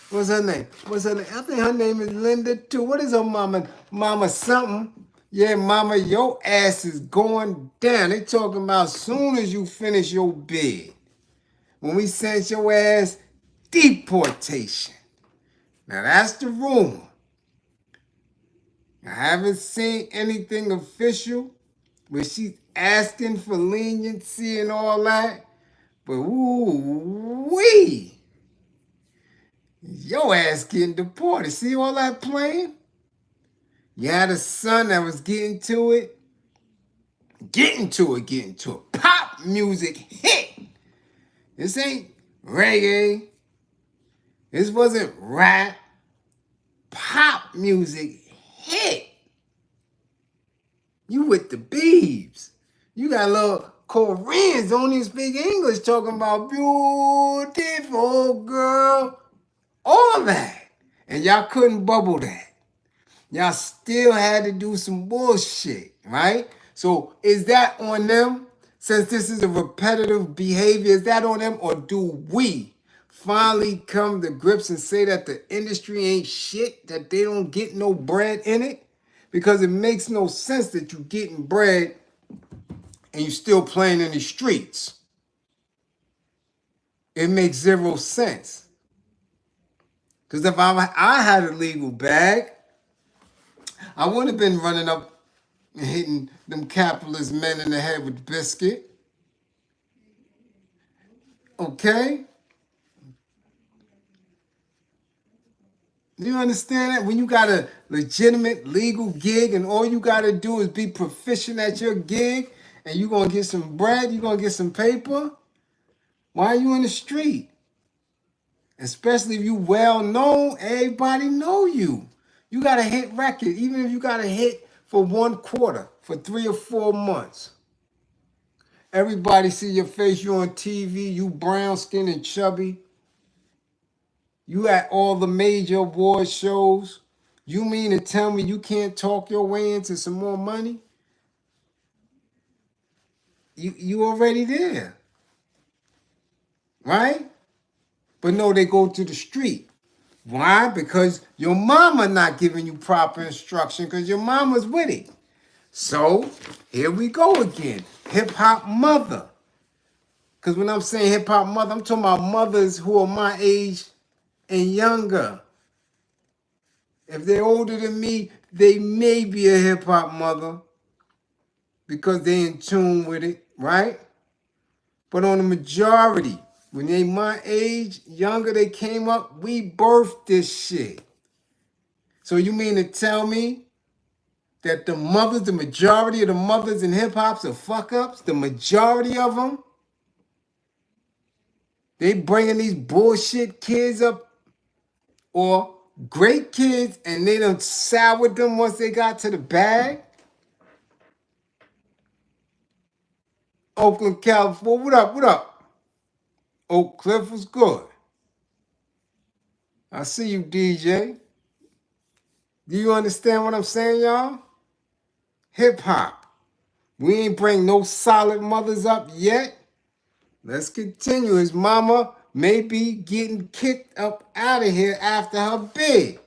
What's her name? What's her name? I think her name is Linda too. What is her mama? Mama something. Yeah, mama, your ass is going down. They talking about soon as you finish your bid. When we send your ass deportation. Now that's the rumor. I haven't seen anything official where she's asking for leniency and all that. But ooh-wee, your ass getting deported. See all that playing? You had a son that was getting to it. Getting to it. Pop music hit. This ain't reggae. This wasn't rap. Pop music hit. You with the beebs. You got little Koreans don't even speak English talking about beautiful girl. All that. And y'all couldn't bubble that. Y'all still had to do some bullshit, right? So is that on them? Since this is a repetitive behavior, is that on them? Or do we finally come to grips and say that the industry ain't shit, that they don't get no bread in it? Because it makes no sense that you getting bread and you still playing in the streets. It makes zero sense. Because if I had a legal bag, I would have been running up and hitting them capitalist men in the head with the biscuit. Okay? Do you understand that? When you got a legitimate legal gig and all you got to do is be proficient at your gig and you're going to get some bread, you're going to get some paper, why are you in the street? Especially if you well known, everybody know you. You got a hit record, even if you got a hit for 1 quarter, for 3 or 4 months. Everybody see your face, you on TV, you brown skinned and chubby. You at all the major award shows. You mean to tell me you can't talk your way into some more money? You already there. Right? But no, they go to the street. Why? Because your mama not giving you proper instruction because your mama's with it. So, here we go again. Hip-hop mother. Because when I'm saying hip-hop mother, I'm talking about mothers who are my age and younger. If they're older than me, they may be a hip-hop mother because they in tune with it, right? But on the majority, when they my age, younger, they came up, we birthed this shit. So you mean to tell me that the mothers, the majority of the mothers in hip-hops are fuck-ups? The majority of them? They bringing these bullshit kids up or great kids and they done soured them once they got to the bag? Oakland, California. What up? What up? Oak Cliff was good. I see you, DJ. Do you understand what I'm saying, y'all? Hip-hop. We ain't bring no solid mothers up yet. Let's continue. His mama may be getting kicked up out of here after her bid.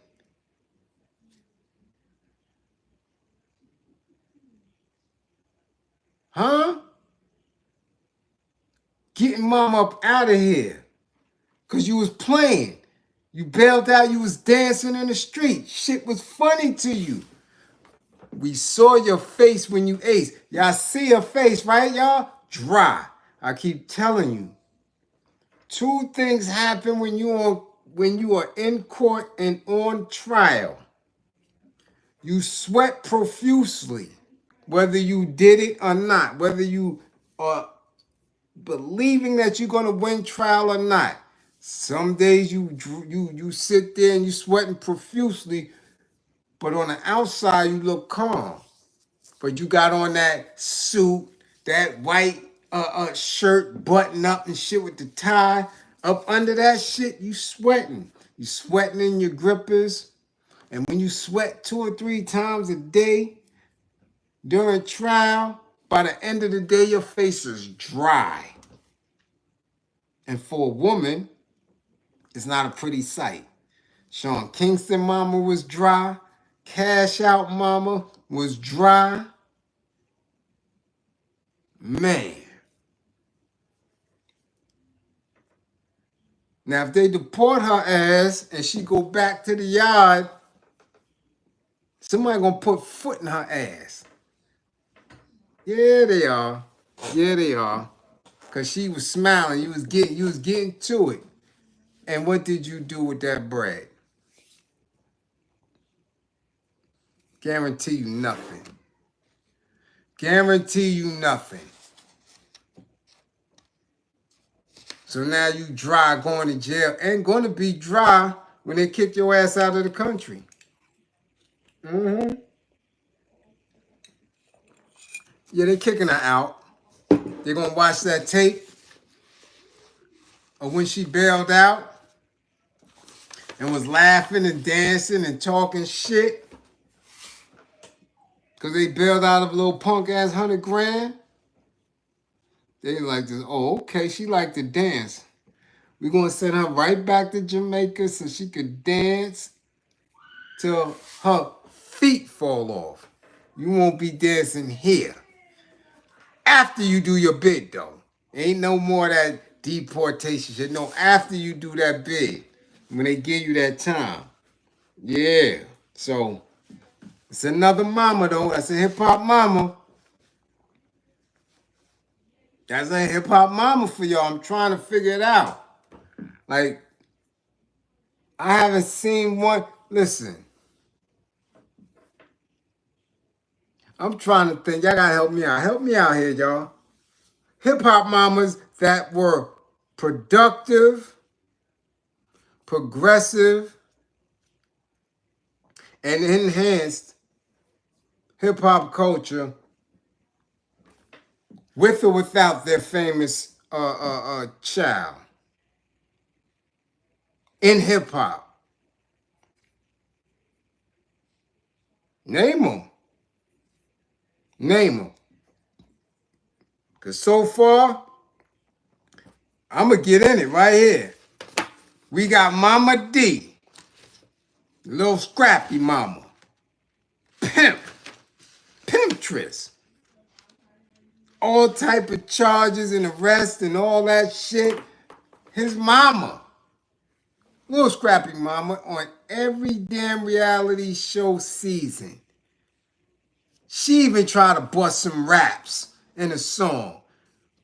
Huh? Getting mama up out of here. Because you was playing. You bailed out, you was dancing in the street. Shit was funny to you. We saw your face when you aced. Y'all see her face, right, y'all? Dry. I keep telling you. 2 things happen when you are in court and on trial. You sweat profusely, whether you did it or not, whether you are believing that you're going to win trial or not. Some days you sit there and you sweating profusely, but on the outside you look calm. But you got on that suit, that white shirt button up and shit with the tie. Up under that shit, you sweating. You sweating in your grippers. And when you sweat 2 or 3 times a day during trial, by the end of the day, your face is dry. And for a woman, it's not a pretty sight. Sean Kingston mama was dry. Cash Out mama was dry. Man. Now, if they deport her ass and she go back to the yard, somebody gonna put foot in her ass. Yeah, they are. Yeah, they are. Cause she was smiling. You was getting to it. And what did you do with that bread? Guarantee you nothing. Guarantee you nothing. So now you dry going to jail and going to be dry when they kick your ass out of the country. Mm-hmm. Yeah, they kicking her out. They're going to watch that tape of when she bailed out and was laughing and dancing and talking shit because they bailed out of a little punk ass 100 grand. They like this. Oh, okay, she like to dance. We're going to send her right back to Jamaica so she could dance till her feet fall off. You won't be dancing here. After you do your bid, though. Ain't no more that deportation shit. No, after you do that bid. When they give you that time. Yeah. So, it's another mama, though. That's a hip-hop mama. That's a hip-hop mama for y'all. I'm trying to figure it out. Like, I haven't seen one. Listen. I'm trying to think. Y'all gotta help me out. Help me out here, y'all. Hip-hop mamas that were productive, progressive, and enhanced hip-hop culture with or without their famous child in hip-hop. Name them. Name them. Because so far, I'm going to get in it right here. We got Mama D, little scrappy mama, pimptress, all type of charges and arrests and all that shit. His mama, little scrappy mama, on every damn reality show season. She even tried to bust some raps in a song.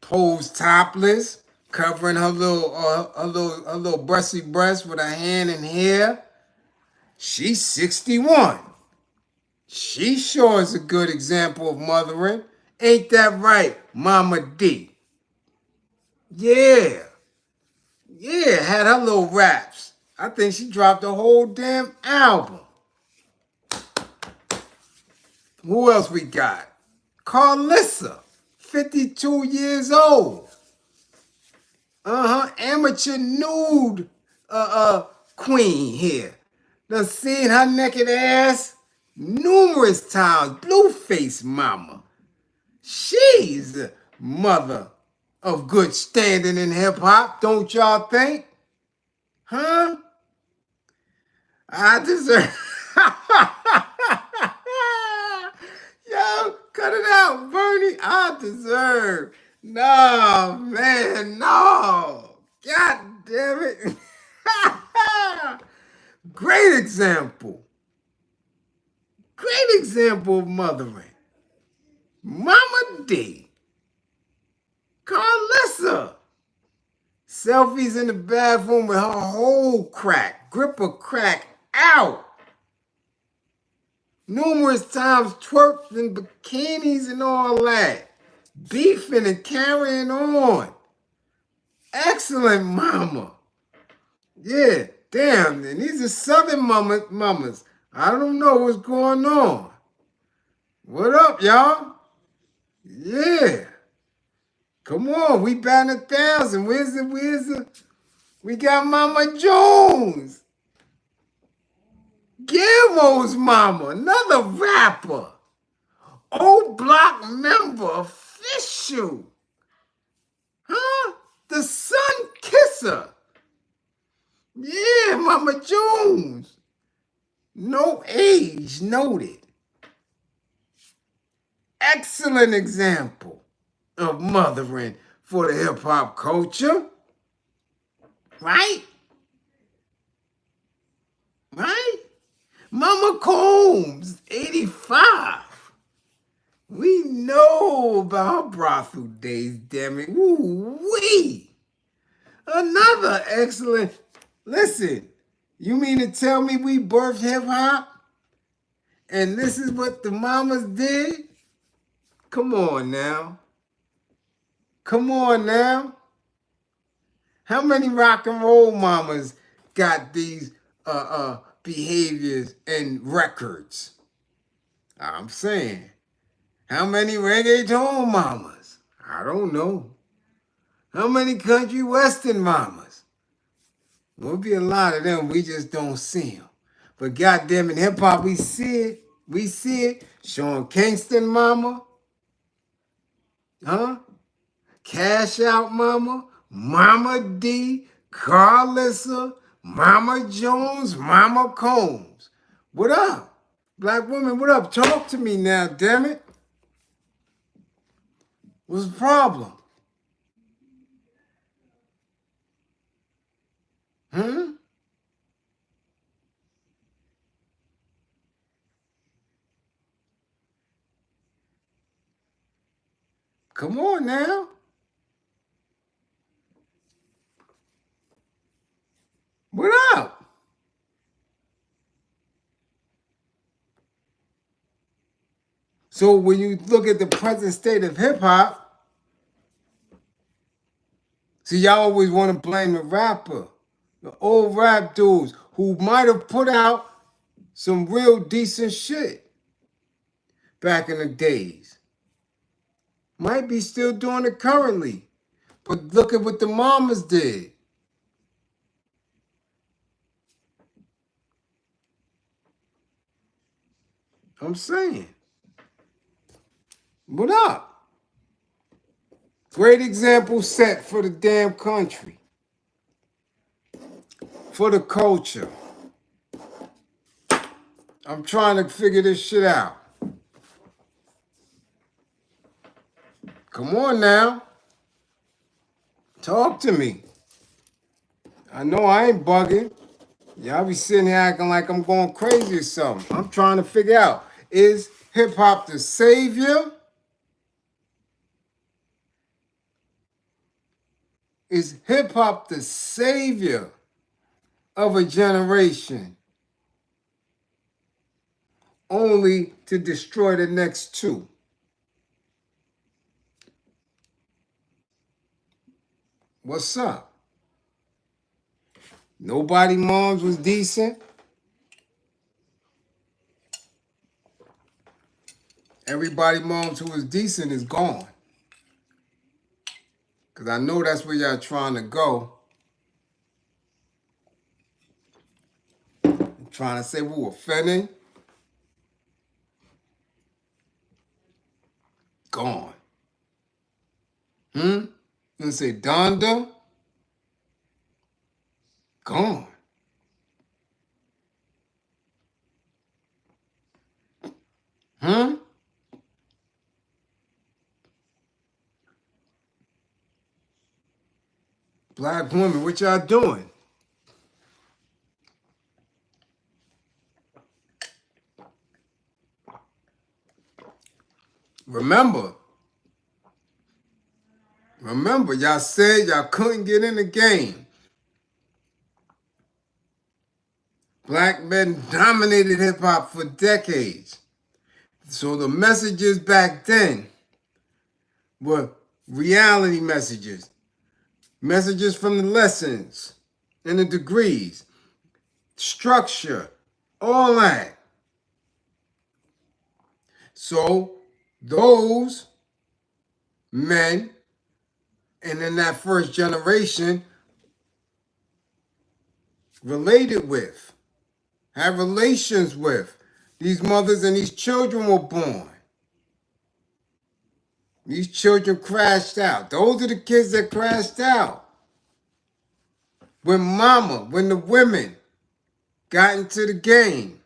Pose topless, covering her little breasty breast with her hand in hair. She's 61. She sure is a good example of mothering. Ain't that right, Mama D? Yeah. Yeah, had her little raps. I think she dropped a whole damn album. Who else we got? Carlissa, 52 years old. Amateur nude queen here. Done seen her naked ass numerous times. Blueface mama. She's the mother of good standing in hip-hop, don't y'all think? Huh? I deserve... Yo, cut it out, Bernie. I deserve... No, man, no. God damn it. Great example. Great example of mothering. Mama D. Carlissa. Selfies in the bathroom with her whole crack. Grip her crack out. Numerous times twerked in bikinis and all that. Beefing and carrying on. Excellent mama. Yeah, damn. And these are southern mamas. I don't know what's going on. What up, y'all? Yeah. Come on, we batting 1,000. Where's the? We got Mama Jones. Gilmore's mama, another rapper. Old Block member, official. Huh? The Sun Kisser. Yeah, Mama Jones. No age noted. Excellent example of mothering for the hip-hop culture. Right? Right? Mama Combs, 85. We know about brothel days, damn it. Woo-wee. Another excellent. Listen, you mean to tell me we birthed hip-hop? And this is what the mamas did? Come on now. Come on now. How many rock and roll mamas got these behaviors and records? I'm saying. How many reggaeton mamas? I don't know. How many country western mamas? There'll be a lot of them. We just don't see them. But goddamn it, hip hop, we see it. We see it. Sean Kingston mama. Huh? Cash Out mama. Mama D. Carlissa. Mama Jones. Mama Combs. What up? Black woman, what up? Talk to me now, damn it. What's the problem? Hmm? Come on now. What up? So when you look at the present state of hip hop, see, y'all always want to blame the rapper, the old rap dudes who might have put out some real decent shit back in the days. Might be still doing it currently. But look at what the mamas did. I'm saying. What up? Great example set for the damn country. For the culture. I'm trying to figure this shit out. Come on now. Talk to me. I know I ain't bugging. Y'all be sitting here acting like I'm going crazy or something. I'm trying to figure out, is hip hop the savior? Is hip hop the savior of a generation only to destroy the next two? What's up? Nobody moms was decent. Everybody moms who was decent is gone. Because I know that's where y'all trying to go. I'm trying to say we were offending. Gone. You gonna say Donda? Gone. Black women, what y'all doing? Remember, y'all said y'all couldn't get in the game. Black men dominated hip hop for decades. So the messages back then were reality messages, messages from the lessons and the degrees, structure, all that. So those men, and in that first generation, related with, had relations with. These mothers and these children were born. These children crashed out. Those are the kids that crashed out. When the women got into the game.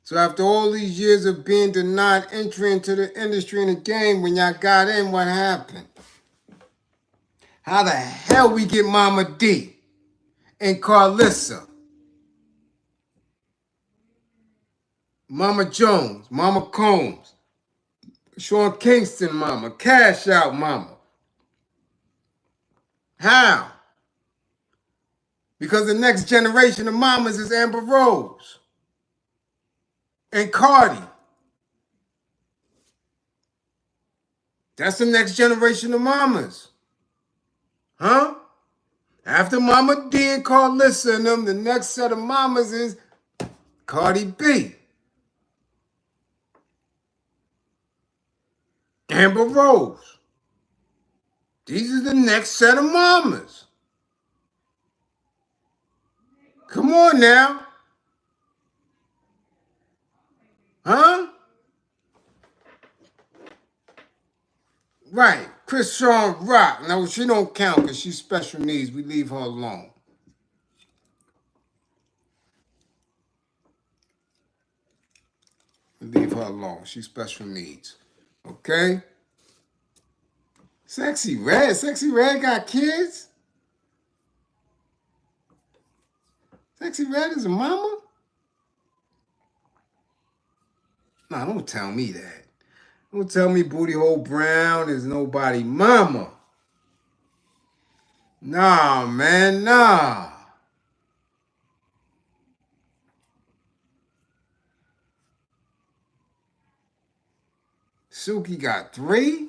So after all these years of being denied entry into the industry and the game, when y'all got in, what happened? How the hell we get Mama D and Carlissa, Mama Jones, Mama Combs, Sean Kingston Mama, Cash Out Mama? How? Because the next generation of mamas is Amber Rose and Cardi. That's the next generation of mamas. Huh? After Mama D and Carlissa and them, the next set of mamas is Cardi B, Amber Rose. These are the next set of mamas. Come on now. Huh? Right. Chris Sean Rock. Now, she don't count because she's special needs. We leave her alone. We leave her alone. She's special needs. Okay? Sexy Red. Sexy Red got kids? Sexy Red is a mama? Nah, don't tell me that. Don't tell me Booty Hole Brown is nobody mama. Nah, man, nah. Suki got 3?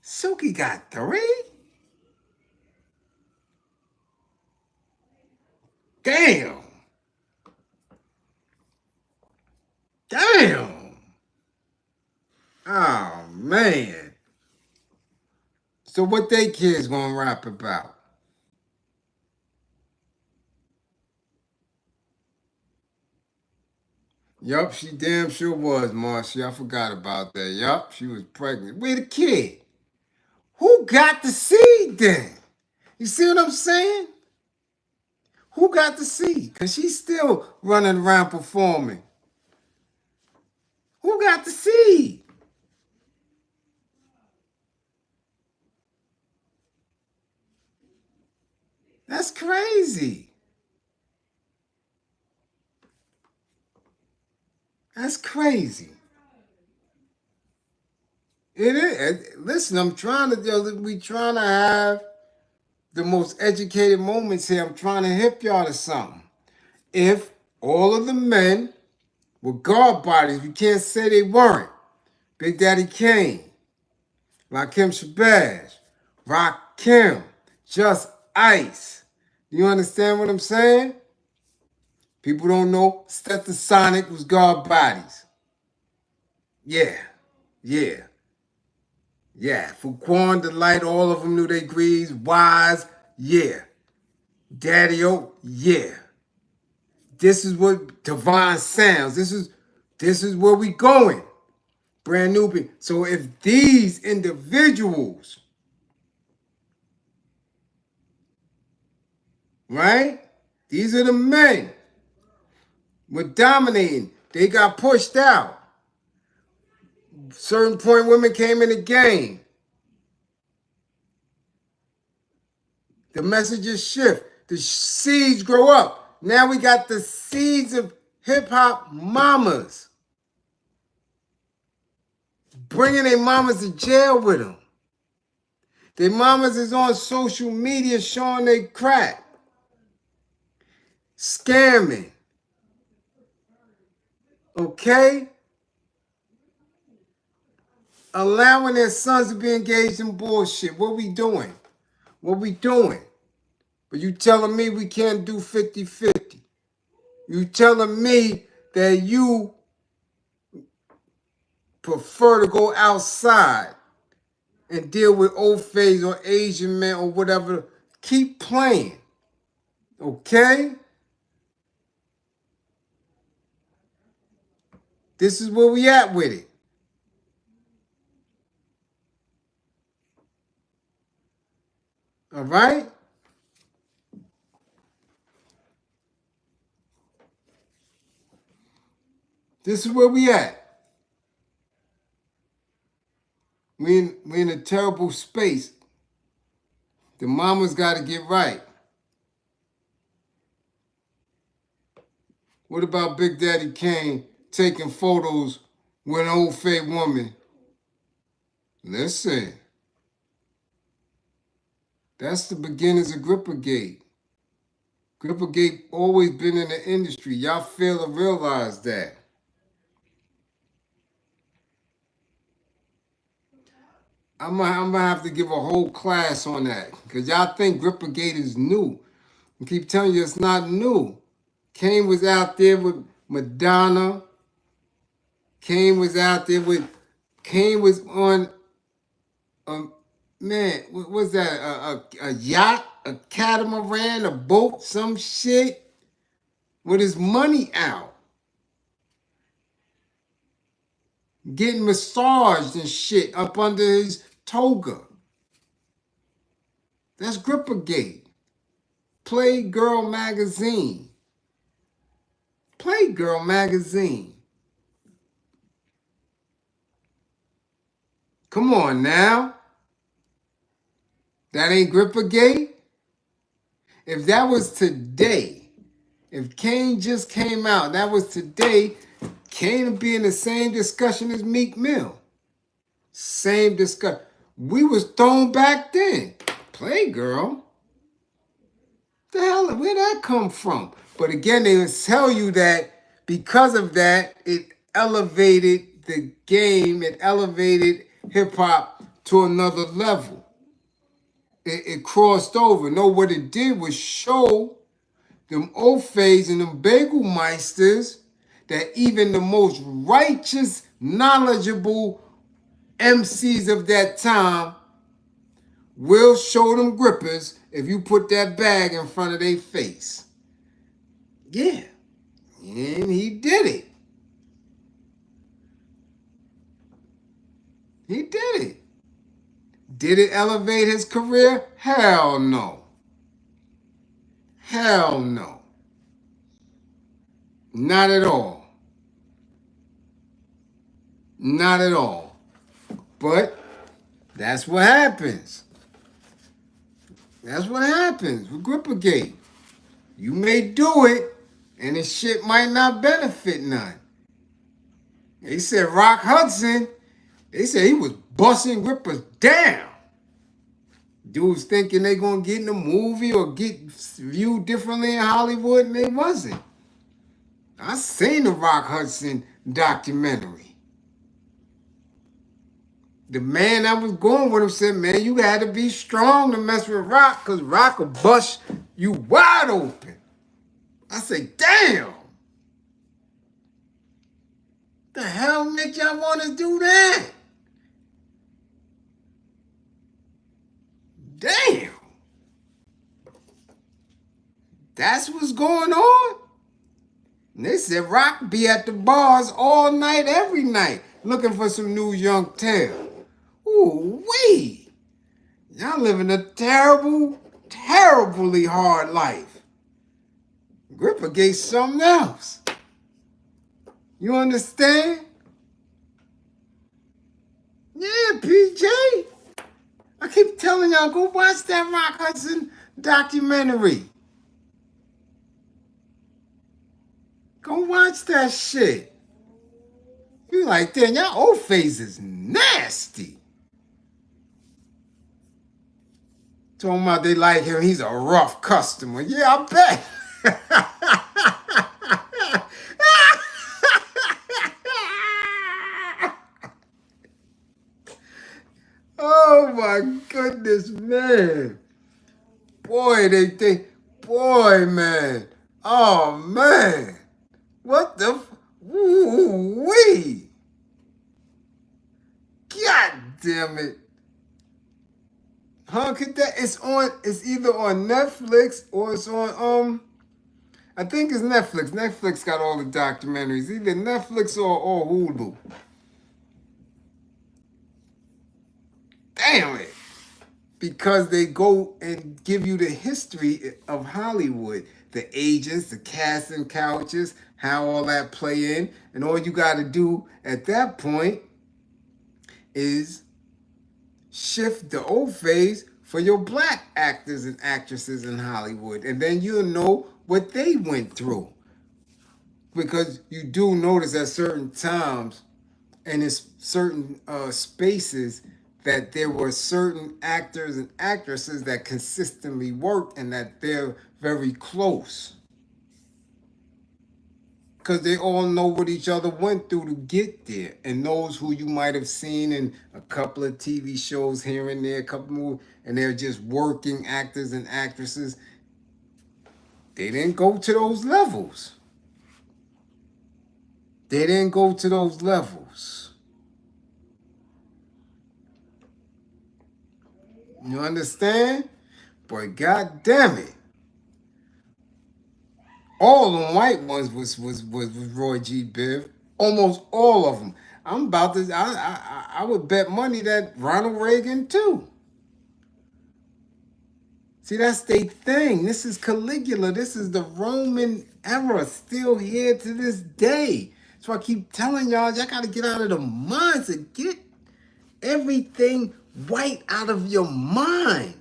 Suki got 3? Damn. Damn. Oh, man. So what they kids gonna rap about? Yup, she damn sure was, Marcy. I forgot about that. Yup, she was pregnant. Where the kid? Who got the seed then? You see what I'm saying? Who got the seed? Because she's still running around performing. Who got the seed? That's crazy. That's crazy. It is. Listen, we trying to have the most educated moments here. I'm trying to hip y'all to something. If all of the men were guard bodies, you can't say they weren't. Big Daddy Kane, Rakim Shabazz, Rakim, Just Ice. You understand what I'm saying? People don't know Stethosonic was guard bodies. Yeah. Fuquan, Delight, all of them knew they greaves. Wise, yeah. Daddy-O, yeah. This is what Divine Sounds. This is where we going. Brand new. So if these individuals, right? These are the men were dominating. They got pushed out. Certain point women came in the game. The messages shift. The seeds grow up. Now we got the seeds of hip-hop mamas. Bringing their mamas to jail with them. Their mamas is on social media showing they crack. Scamming. Okay? Allowing their sons to be engaged in bullshit. What we doing? But you telling me we can't do 50-50. You telling me that you prefer to go outside and deal with old phase or Asian men or whatever. Keep playing. Okay? This is where we at with it. All right? This is where we at. We in a terrible space. The mama's got to get right. What about Big Daddy Kane taking photos with an old fake woman? Listen, that's the beginnings of Grippergate. Grippergate always been in the industry. Y'all fail to realize that. I'm gonna have to give a whole class on that because y'all think Grippergate is new. I keep telling you it's not new. Kane was out there with Madonna. Kane was out there with. Kane was on. Man, what was that? A yacht, a catamaran, a boat, some shit, with his money out, getting massaged and shit up under his toga. That's Grippergate. Playgirl magazine. Playgirl magazine. Come on now. That ain't Grippergate? If that was today, if Kane just came out, that was today, Kane would be in the same discussion as Meek Mill. Same discussion. We was thrown back then. Playgirl? The hell, where'd that come from? But again, they would tell you that because of that, it elevated the game, it elevated hip-hop to another level. It crossed over. No, what it did was show them Ofays and them Bagel Meisters that even the most righteous, knowledgeable MCs of that time will show them grippers if you put that bag in front of their face. Yeah. And he did it. He did it. Did it elevate his career? Hell no. Hell no. Not at all. Not at all. But that's what happens. That's what happens with Grippergate. You may do it, and this shit might not benefit none. They said Rock Hudson, they said he was busting Grippers down. Dudes thinking they gonna get in a movie or get viewed differently in Hollywood, and they wasn't. I seen the Rock Hudson documentary. The man that was going with him said, man, you had to be strong to mess with Rock, because Rock will bust you wide open. I said, damn. The hell make y'all want to do that? Damn. That's what's going on? And they said Rock be at the bars all night, every night, looking for some new young tail. Ooh-wee. Y'all living a terrible, terribly hard life. Grippergate's something else. You understand? Yeah, PJ. I keep telling y'all, go watch that Rock Hudson documentary. Go watch that shit. You like, damn, y'all old face is nasty. Talking about they like him, he's a rough customer. Yeah, I bet. Oh my goodness, man. Boy, they think, boy, man. Oh, man. What the woo-wee. God damn it. Huh? It's either on Netflix or it's on I think it's Netflix. Netflix got all the documentaries, either Netflix or Hulu. Damn it. Because they go and give you the history of Hollywood, the agents, the casting couches, how all that play in. And all you got to do at that point is shift the old phase for your black actors and actresses in Hollywood. And then you'll know what they went through. Because you do notice at certain times and in certain spaces that there were certain actors and actresses that consistently worked and that they're very close. Because they all know what each other went through to get there. And those who you might have seen in a couple of TV shows here and there, a couple more, and they're just working actors and actresses, they didn't go to those levels. They didn't go to those levels. You understand? Boy, god damn it. All them white ones was Roy G. Biv. Almost all of them. I'm about to. I would bet money that Ronald Reagan too. See, that's their thing. This is Caligula. This is the Roman era, still here to this day. So I keep telling y'all got to get out of the mindset. Get everything white out of your mind.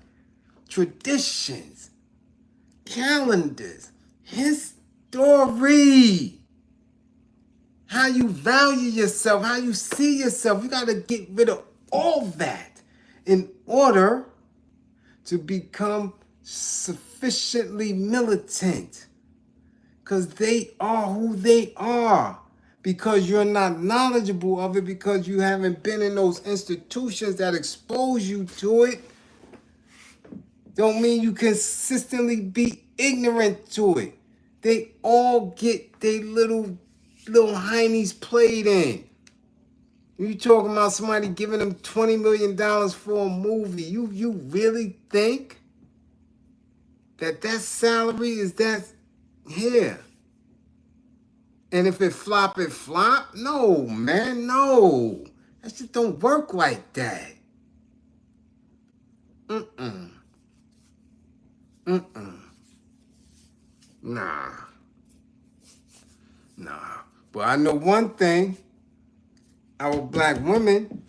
Traditions, calendars, history. How you value yourself, how you see yourself. You got to get rid of all that in order to become sufficiently militant. Because they are who they are. Because you're not knowledgeable of it, because you haven't been in those institutions that expose you to it, don't mean you consistently be ignorant to it. They all get their little heinies played in. You talking about somebody giving them $20 million for a movie. You really think that salary is that here? And if it flop, it flop? No, man, no. That shit don't work like that. Nah. But I know one thing. Our black women,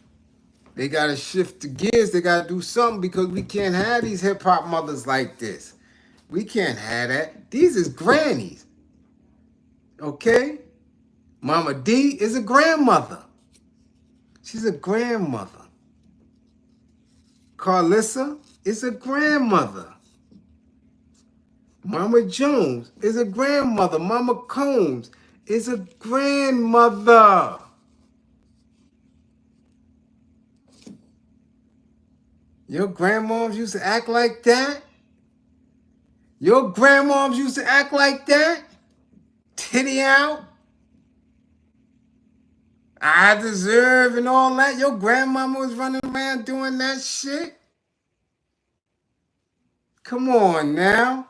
they got to shift the gears. They got to do something because we can't have these hip-hop mothers like this. We can't have that. These is grannies. Okay? Mama D is a grandmother. She's a grandmother. Carlissa is a grandmother. Mama Jones is a grandmother. Mama Combs is a grandmother. Your grandmoms used to act like that? Your grandmoms used to act like that? Titty out? I deserve and all that? Your grandmama was running around doing that shit? Come on now.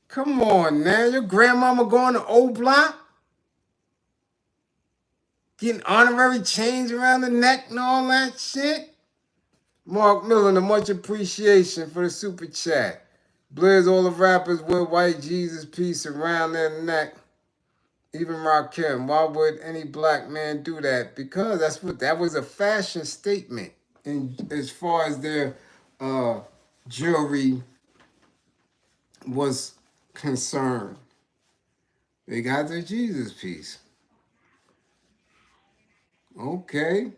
Come on now. Your grandmama going to O Block? Getting honorary chains around the neck and all that shit? Mark Miller, much appreciation for the super chat. Bliz, all the rappers wear white Jesus piece around their neck. Even Rakim. Why would any black man do that? Because that was a fashion statement. And as far as their jewelry was concerned, they got their Jesus piece. Okay.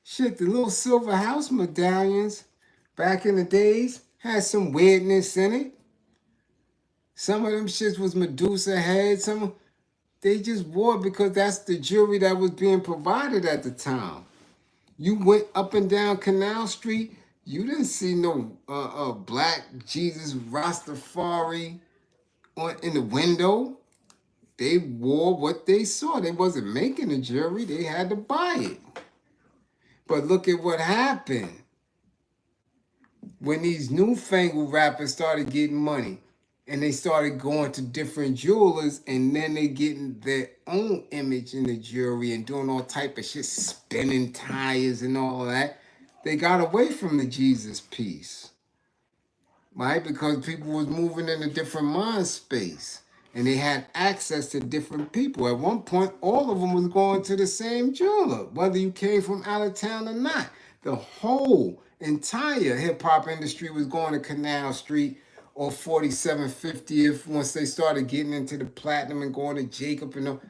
Shit, the little silver house medallions back in the days had some weirdness in it. Some of them shits was Medusa head. Some they just wore because that's the jewelry that was being provided at the time. You went up and down Canal Street, you didn't see no black Jesus Rastafari in the window. They wore what they saw. They wasn't making the jewelry. They had to buy it. But look at what happened. when these newfangled rappers started getting money and they started going to different jewelers and then they getting their own image in the jewelry and doing all type of shit, spinning tires and all that, they got away from the Jesus piece, right? Because people was moving in a different mind space and they had access to different people. At one point, all of them was going to the same jeweler, whether you came from out of town or not. The whole entire hip hop industry was going to Canal Street or 47 50th once they started getting into the platinum and going to Jacob and all.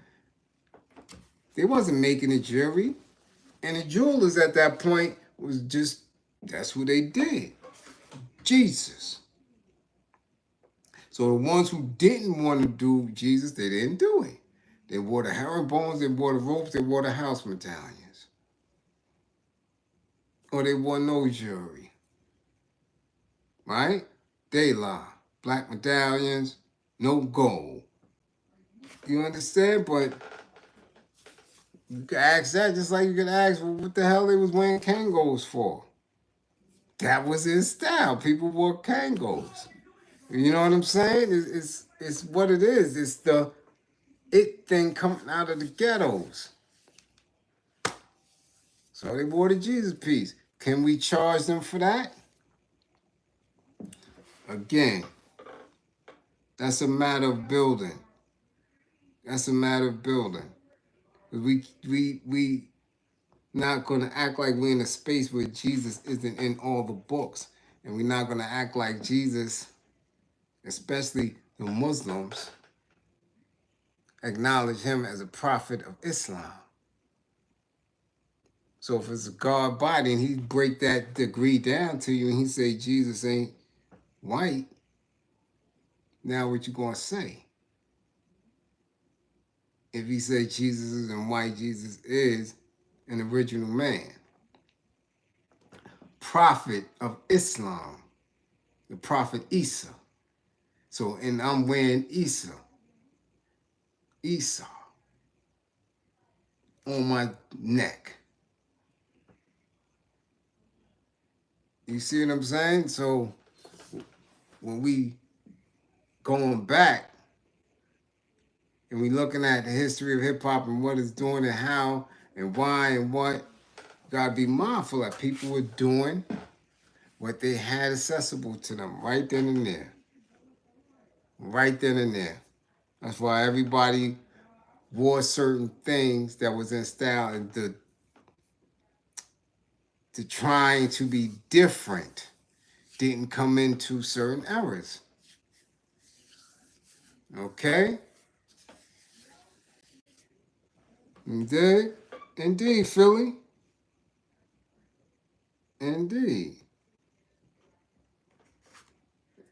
They wasn't making a jewelry. And the jewelers at that point was just, that's who they did. Jesus. So the ones who didn't want to do Jesus, they didn't do it. They wore the herringbones, they wore the ropes, they wore the house medallions. Or they wore no jewelry. Right? They lie. Black medallions, no gold. You understand? But you can ask that just like you can ask, well, what the hell they was wearing Kangos for? That was his style. People wore Kangos. You know what I'm saying? It's what it is. It's the it thing coming out of the ghettos. So they wore the Jesus piece. Can we charge them for that? Again, that's a matter of building. That's a matter of building. We not gonna act like we're in a space where Jesus isn't in all the books. And we're not gonna act like Jesus, especially the Muslims, acknowledge him as a prophet of Islam. So if it's a God body and he break that degree down to you and he say Jesus ain't white, now what you gonna say? If he say Jesus isn't white, Jesus is an original man. Prophet of Islam, the prophet Isa. So, and I'm wearing Isa on my neck. You see what I'm saying? So when we going back and we looking at the history of hip hop and what it's doing and how and why and what, you gotta be mindful that people were doing what they had accessible to them right then and there. Right then and there. That's why everybody wore certain things that was in style, and the trying to be different didn't come into certain eras. Okay? Indeed, Philly. Indeed.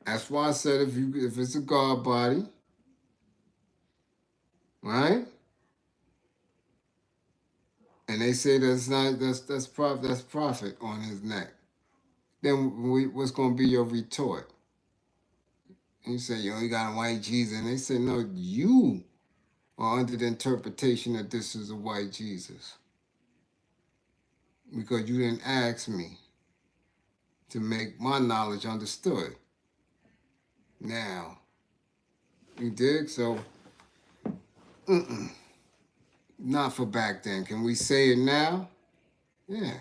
That's why I said if it's a God body, right? And they say that's profit on his neck. Then what's gonna be your retort? And you say, yo, you got a white Jesus. And they say, no, you are under the interpretation that this is a white Jesus. Because you didn't ask me to make my knowledge understood. Now, you dig? So, not for back then. Can we say it now? Yeah.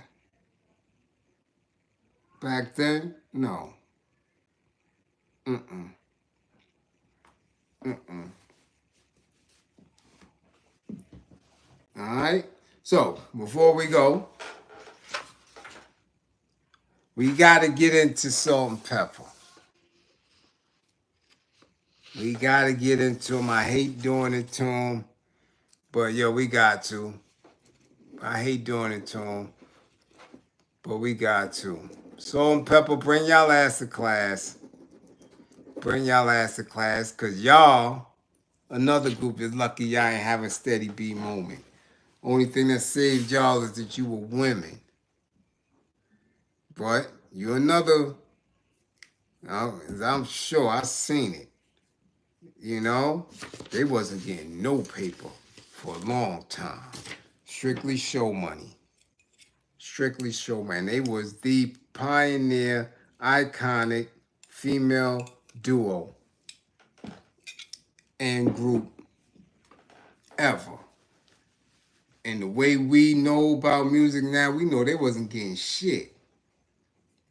Back then? No. All right? So, before we go, we got to get into salt and pepper. We got to get into them. I hate doing it to them, but yo, we got to. I hate doing it to them, but we got to. Salt and pepper, bring y'all ass to class. Bring y'all ass to class, because y'all, another group is lucky y'all ain't having a steady B moment. Only thing that saved y'all is that you were women. But you're another, I'm sure I seen it. You know, they wasn't getting no paper for a long time. Strictly show money. Strictly show money. They was the pioneer iconic female duo and group ever. And the way we know about music now, we know they wasn't getting shit.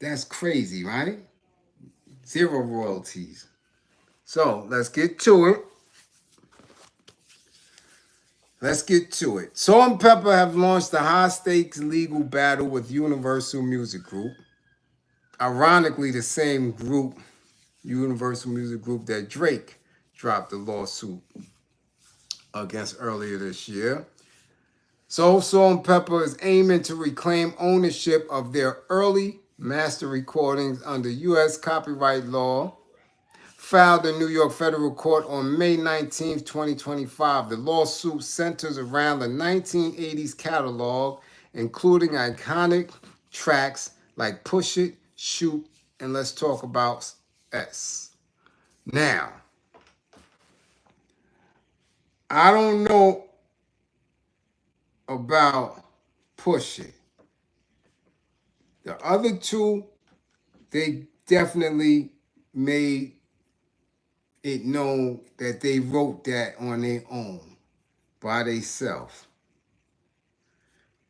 That's crazy, right? Zero royalties. So let's get to it. Let's get to it. Salt and Pepper have launched a high-stakes legal battle with Universal Music Group. Ironically, the same group, Universal Music Group, that Drake dropped a lawsuit against earlier this year. So Salt and Pepper is aiming to reclaim ownership of their early master recordings under U.S. copyright law, filed in New York Federal Court on May 19, 2025. The lawsuit centers around the 1980s catalog, including iconic tracks like Push It, Shoot, and Let's Talk About S. Now, I don't know about Push It. The other two, they definitely made it known that they wrote that on their own, by themselves.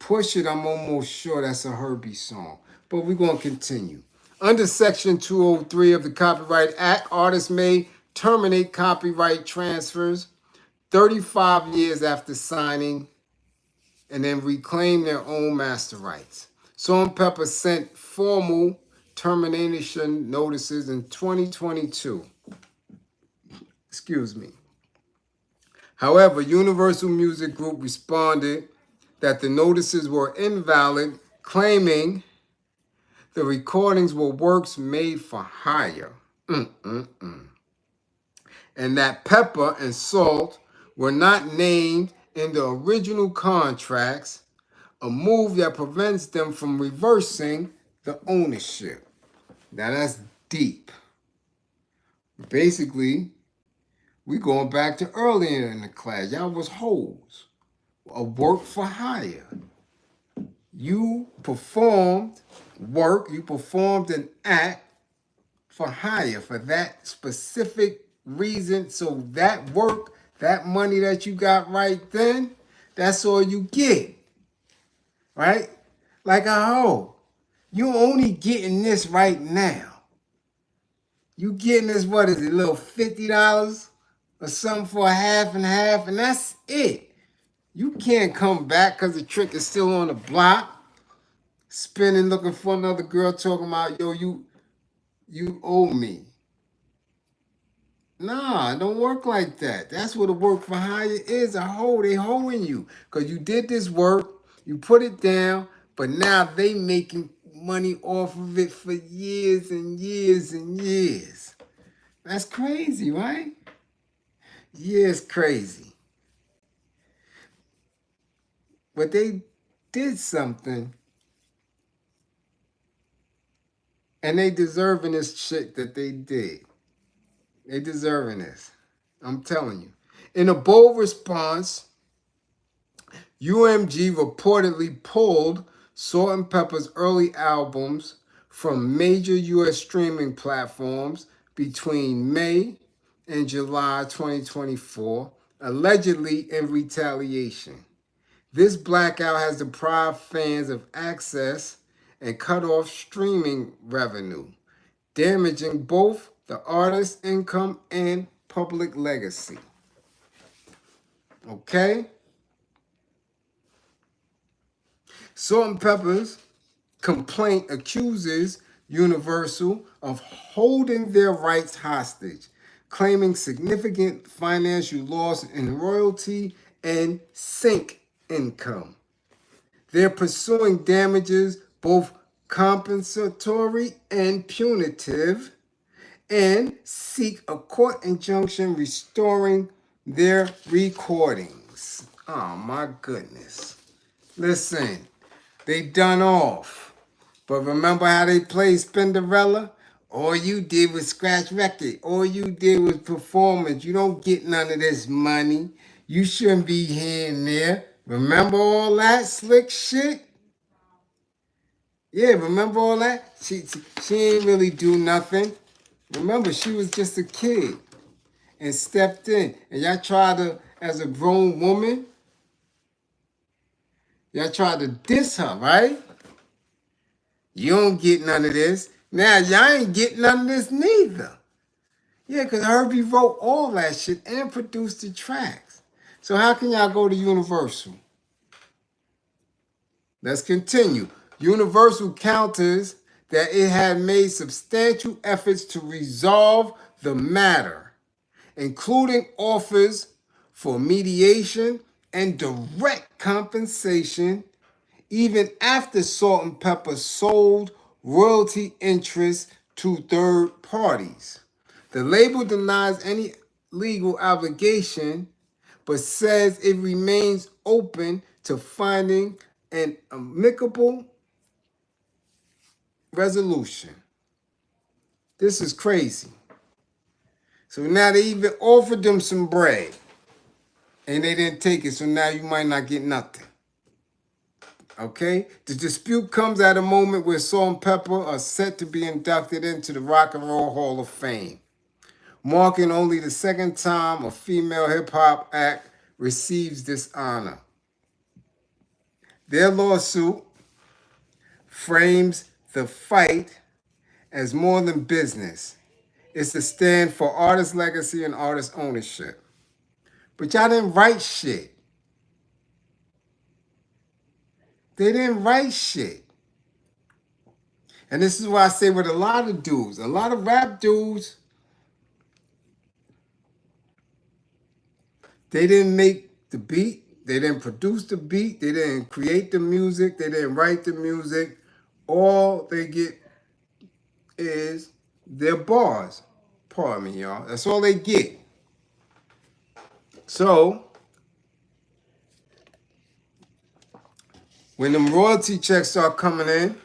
Push It, I'm almost sure that's a Herbie song. But we're going to continue. Under Section 203 of the Copyright Act, artists may terminate copyright transfers 35 years after signing and then reclaim their own master rights. Salt and Pepper sent formal termination notices in 2022. Excuse me. However, Universal Music Group responded that the notices were invalid, claiming the recordings were works made for hire. And that Pepper and Salt were not named in the original contracts, a move that prevents them from reversing the ownership. Now that's deep. Basically, we going back to earlier in the class. Y'all was hoes. A work for hire. You performed work, you performed an act for hire for that specific reason. So that work, that money that you got right then, that's all you get. Right? Like a hoe. You only getting this right now. You getting this, what is it, a little $50 or something for a half and half, and that's it. You can't come back because the trick is still on the block, spinning, looking for another girl, talking about, yo, you owe me. Nah, it don't work like that. That's what a work for hire is, a hoe. They hoeing you because you did this work, you put it down, but now they making money off of it for years and years and years. That's crazy, right? Yeah, it's crazy. But they did something, and they deserving this shit that they did. They deserving this. I'm telling you. In a bold response, UMG reportedly pulled Salt and Pepper's early albums from major U.S. streaming platforms between May and July 2024, allegedly in retaliation. This blackout has deprived fans of access and cut off streaming revenue, damaging both the artist's income and public legacy. Okay? Salt and Pepper's complaint accuses Universal of holding their rights hostage, claiming significant financial loss in royalty and sync income. They're pursuing damages, both compensatory and punitive, and seek a court injunction restoring their recordings. Oh my goodness. Listen, they done off. But remember how they played Spinderella? All you did was scratch record. All you did was performance. You don't get none of this money. You shouldn't be here and there. Remember all that slick shit? Yeah, remember all that? She ain't really do nothing. Remember, she was just a kid and stepped in. And y'all tried to, as a grown woman, y'all tried to diss her, right? You don't get none of this. Now, y'all ain't getting none of this neither. Yeah, because Herbie wrote all that shit and produced the tracks. So how can y'all go to Universal? Let's continue. Universal counters that it had made substantial efforts to resolve the matter, including offers for mediation and direct compensation, even after Salt and Pepper sold royalty interests to third parties. The label denies any legal obligation, but says it remains open to finding an amicable resolution. This is crazy. So now they even offered them some bread and they didn't take it, so now you might not get nothing. Okay? The dispute comes at a moment where Salt and Pepper are set to be inducted into the Rock and Roll Hall of Fame, marking only the second time a female hip-hop act receives this honor. Their lawsuit frames the fight as more than business. It's to stand for artist legacy and artist ownership. But y'all didn't write shit. They didn't write shit. And this is why I say with a lot of dudes, a lot of rap dudes, they didn't make the beat, they didn't produce the beat, they didn't create the music, they didn't write the music. All they get is their bars. Pardon me, y'all. That's all they get. So, when them royalty checks start coming in,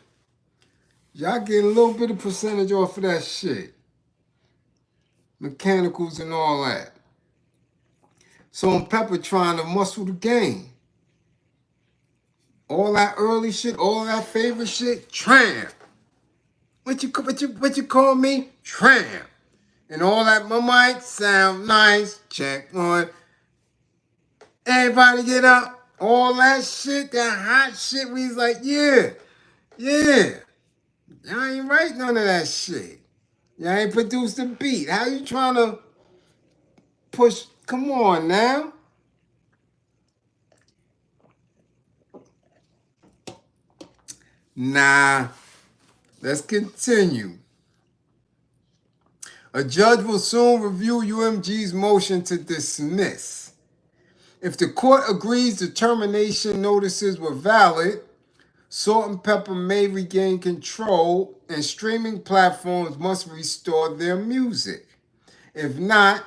y'all get a little bit of percentage off of that shit. Mechanicals and all that. So Pepper trying to muscle the game. All that early shit, all that favorite shit, tramp. What you call me? Tramp. And all that, my mic sound nice. Check one. Everybody get up. All that shit, that hot shit. We was like, yeah. Y'all ain't write none of that shit. Y'all ain't produced a beat. How you trying to push? Come on now. Nah. Let's continue. A judge will soon review UMG's motion to dismiss. If the court agrees the termination notices were valid, Salt and Pepper may regain control and streaming platforms must restore their music. If not,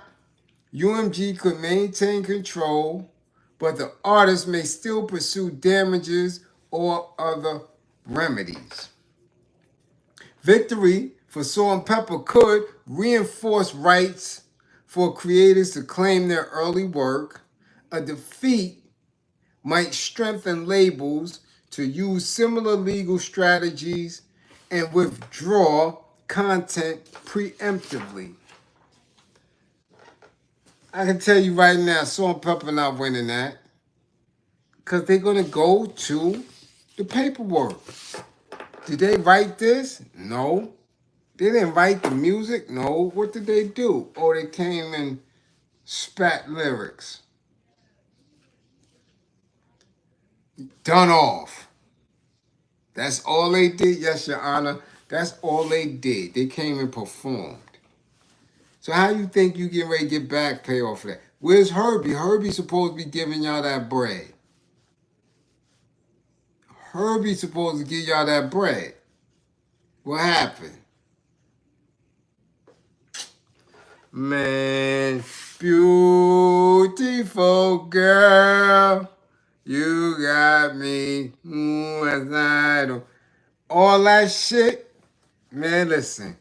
UMG could maintain control, but the artist may still pursue damages or other remedies. Victory for Salt and Pepper could reinforce rights for creators to claim their early work. A defeat might strengthen labels to use similar legal strategies and withdraw content preemptively. I can tell you right now, Salt and Pepper not winning that because they're going to go to the paperwork. Did they write this? No. They didn't write the music? No. What did they do? Oh, they came and spat lyrics. Done off. That's all they did, yes, Your Honor. That's all they did. They came and performed. So how you think you get ready to get back pay off of that? Where's Herbie? Herbie's supposed to be giving y'all that bread. Herbie's supposed to give y'all that bread. What happened? Man, beautiful girl, you got me. All that shit. Man, listen.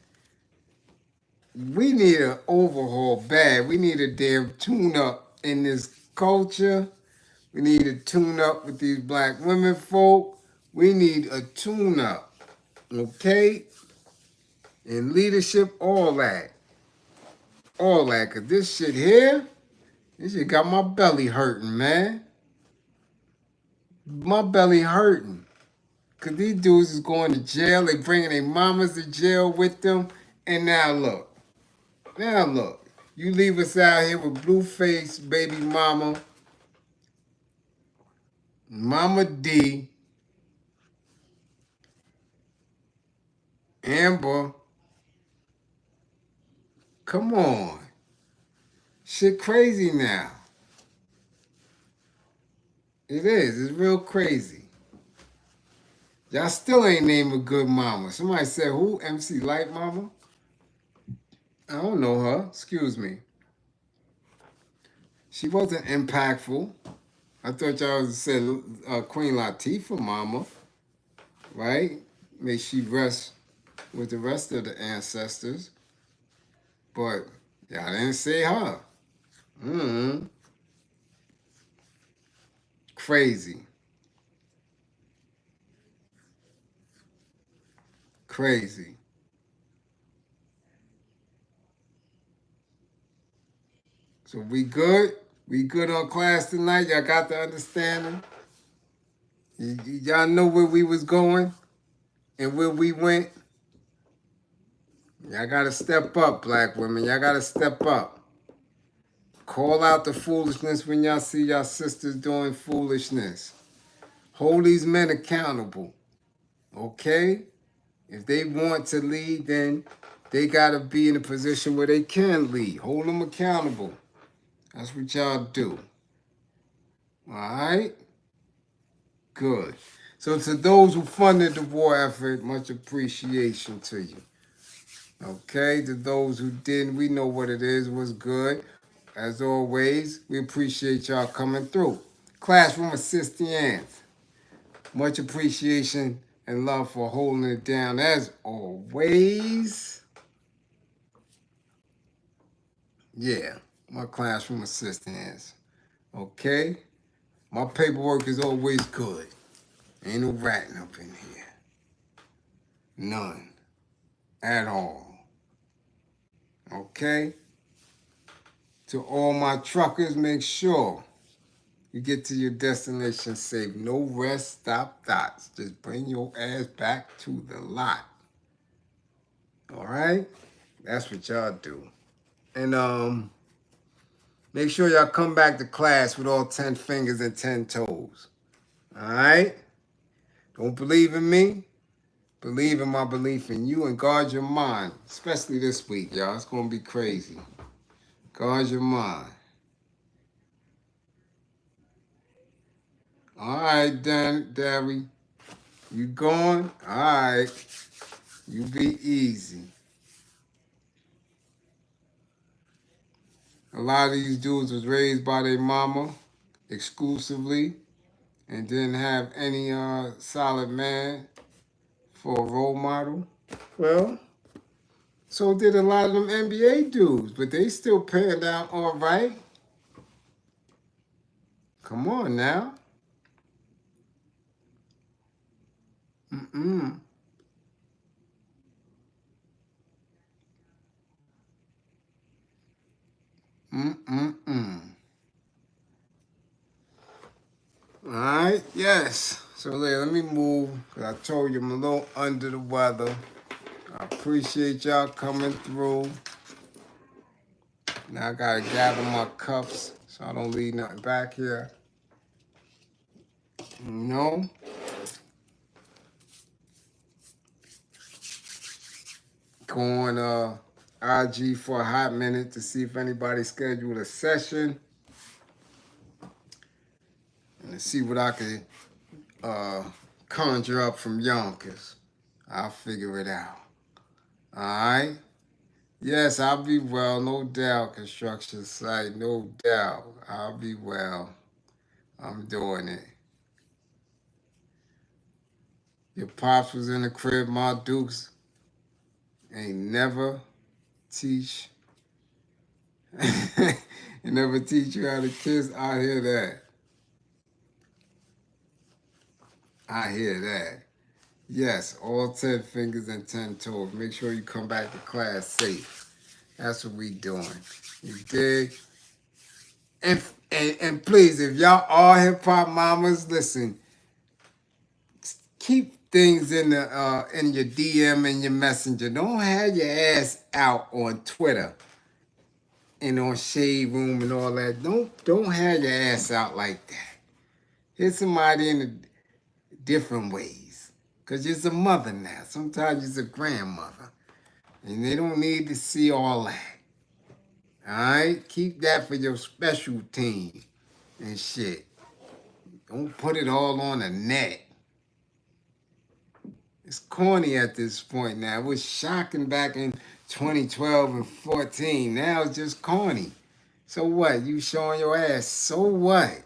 We need an overhaul bad. We need a damn tune-up in this culture. We need a tune-up with these black women folk. We need a tune-up. Okay? In leadership, all that. All that. Because this shit here, this shit got my belly hurting, man. My belly hurting. Because these dudes is going to jail. They bringing their mamas to jail with them. And now look. Now look. You leave us out here with blue face baby mama, Mama D, Amber. Come on. Shit crazy now. It is. It's real crazy. Y'all still ain't named a good mama. Somebody said, who? MC Light Mama? I don't know her. Excuse me. She wasn't impactful. I thought y'all said Queen Latifah Mama, right? May she rest with the rest of the ancestors. But y'all didn't say her. Crazy. Crazy. So we good? We good on class tonight? Y'all got the understanding? Y'all know where we was going and where we went? Y'all gotta step up, black women. Y'all gotta step up. Call out the foolishness when y'all see y'all sisters doing foolishness. Hold these men accountable. Okay? If they want to lead, then they gotta be in a position where they can lead. Hold them accountable. That's what y'all do. Alright? Good. So to those who funded the war effort, much appreciation to you. Okay, to those who didn't, we know what it is, was good. As always, we appreciate y'all coming through. Classroom assistants, much appreciation and love for holding it down as always. Yeah, my classroom assistants. Okay, my paperwork is always good. Ain't no ratting up in here. None. At all. Okay? To all my truckers, make sure you get to your destination safe. No rest, stop, dots. Just bring your ass back to the lot. All right? That's what y'all do. And make sure y'all come back to class with all 10 fingers and 10 toes. All right? Don't believe in me? Believe in my belief in you and guard your mind, especially this week, y'all. It's going to be crazy. Guard your mind. All right, Darry. You going? All right. You be easy. A lot of these dudes was raised by their mama exclusively and didn't have any solid man for a role model. Well, so did a lot of them NBA dudes, but they still panned out all right. Come on now. Mm-mm. Mm-mm-mm. All right, yes. So let me move, because I told you I'm a little under the weather. I appreciate y'all coming through. Now I gotta gather my cups so I don't leave nothing back here. No. Go on IG for a hot minute to see if anybody scheduled a session. And to see what I can conjure up from Yonkers. I'll figure it out. Alright? Yes, I'll be well, no doubt, construction site, no doubt. I'll be well. I'm doing it. Your pops was in the crib, my dukes ain't never teach. Ain't never teach you how to kiss. I hear that. I hear that. Yes, all 10 fingers and 10 toes. Make sure you come back to class safe. That's what we doing. You dig? And please, if y'all are hip hop mamas, listen, keep things in your DM and your messenger. Don't have your ass out on Twitter and on Shade Room and all that. Don't have your ass out like that. Hit somebody in different ways. Cause you're a mother now. Sometimes you're a grandmother. And they don't need to see all that. Alright? Keep that for your special team and shit. Don't put it all on the net. It's corny at this point now. It was shocking back in 2012 and 14. Now it's just corny. So what? You showing your ass. So what?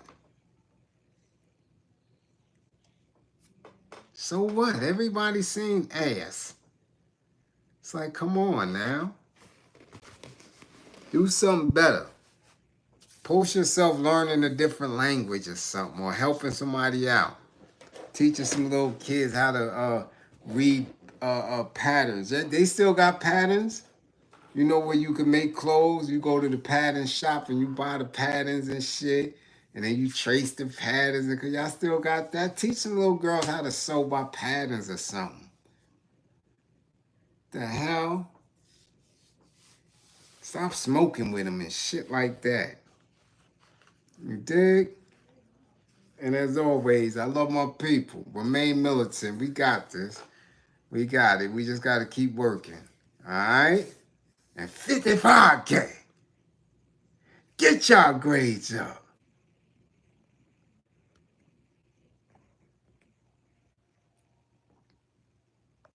So what? Everybody's seen ass. It's like, come on now. Do something better. Post yourself learning a different language or something, or helping somebody out. Teaching some little kids how to read patterns. They still got patterns. You know where you can make clothes? You go to the pattern shop and you buy the patterns and shit. And then you trace the patterns. And cause y'all still got that. Teach some little girls how to sew by patterns or something. The hell? Stop smoking with them and shit like that. You dig? And as always, I love my people. Remain militant. We got this. We got it. We just got to keep working. All right? And 55K. Get y'all grades up.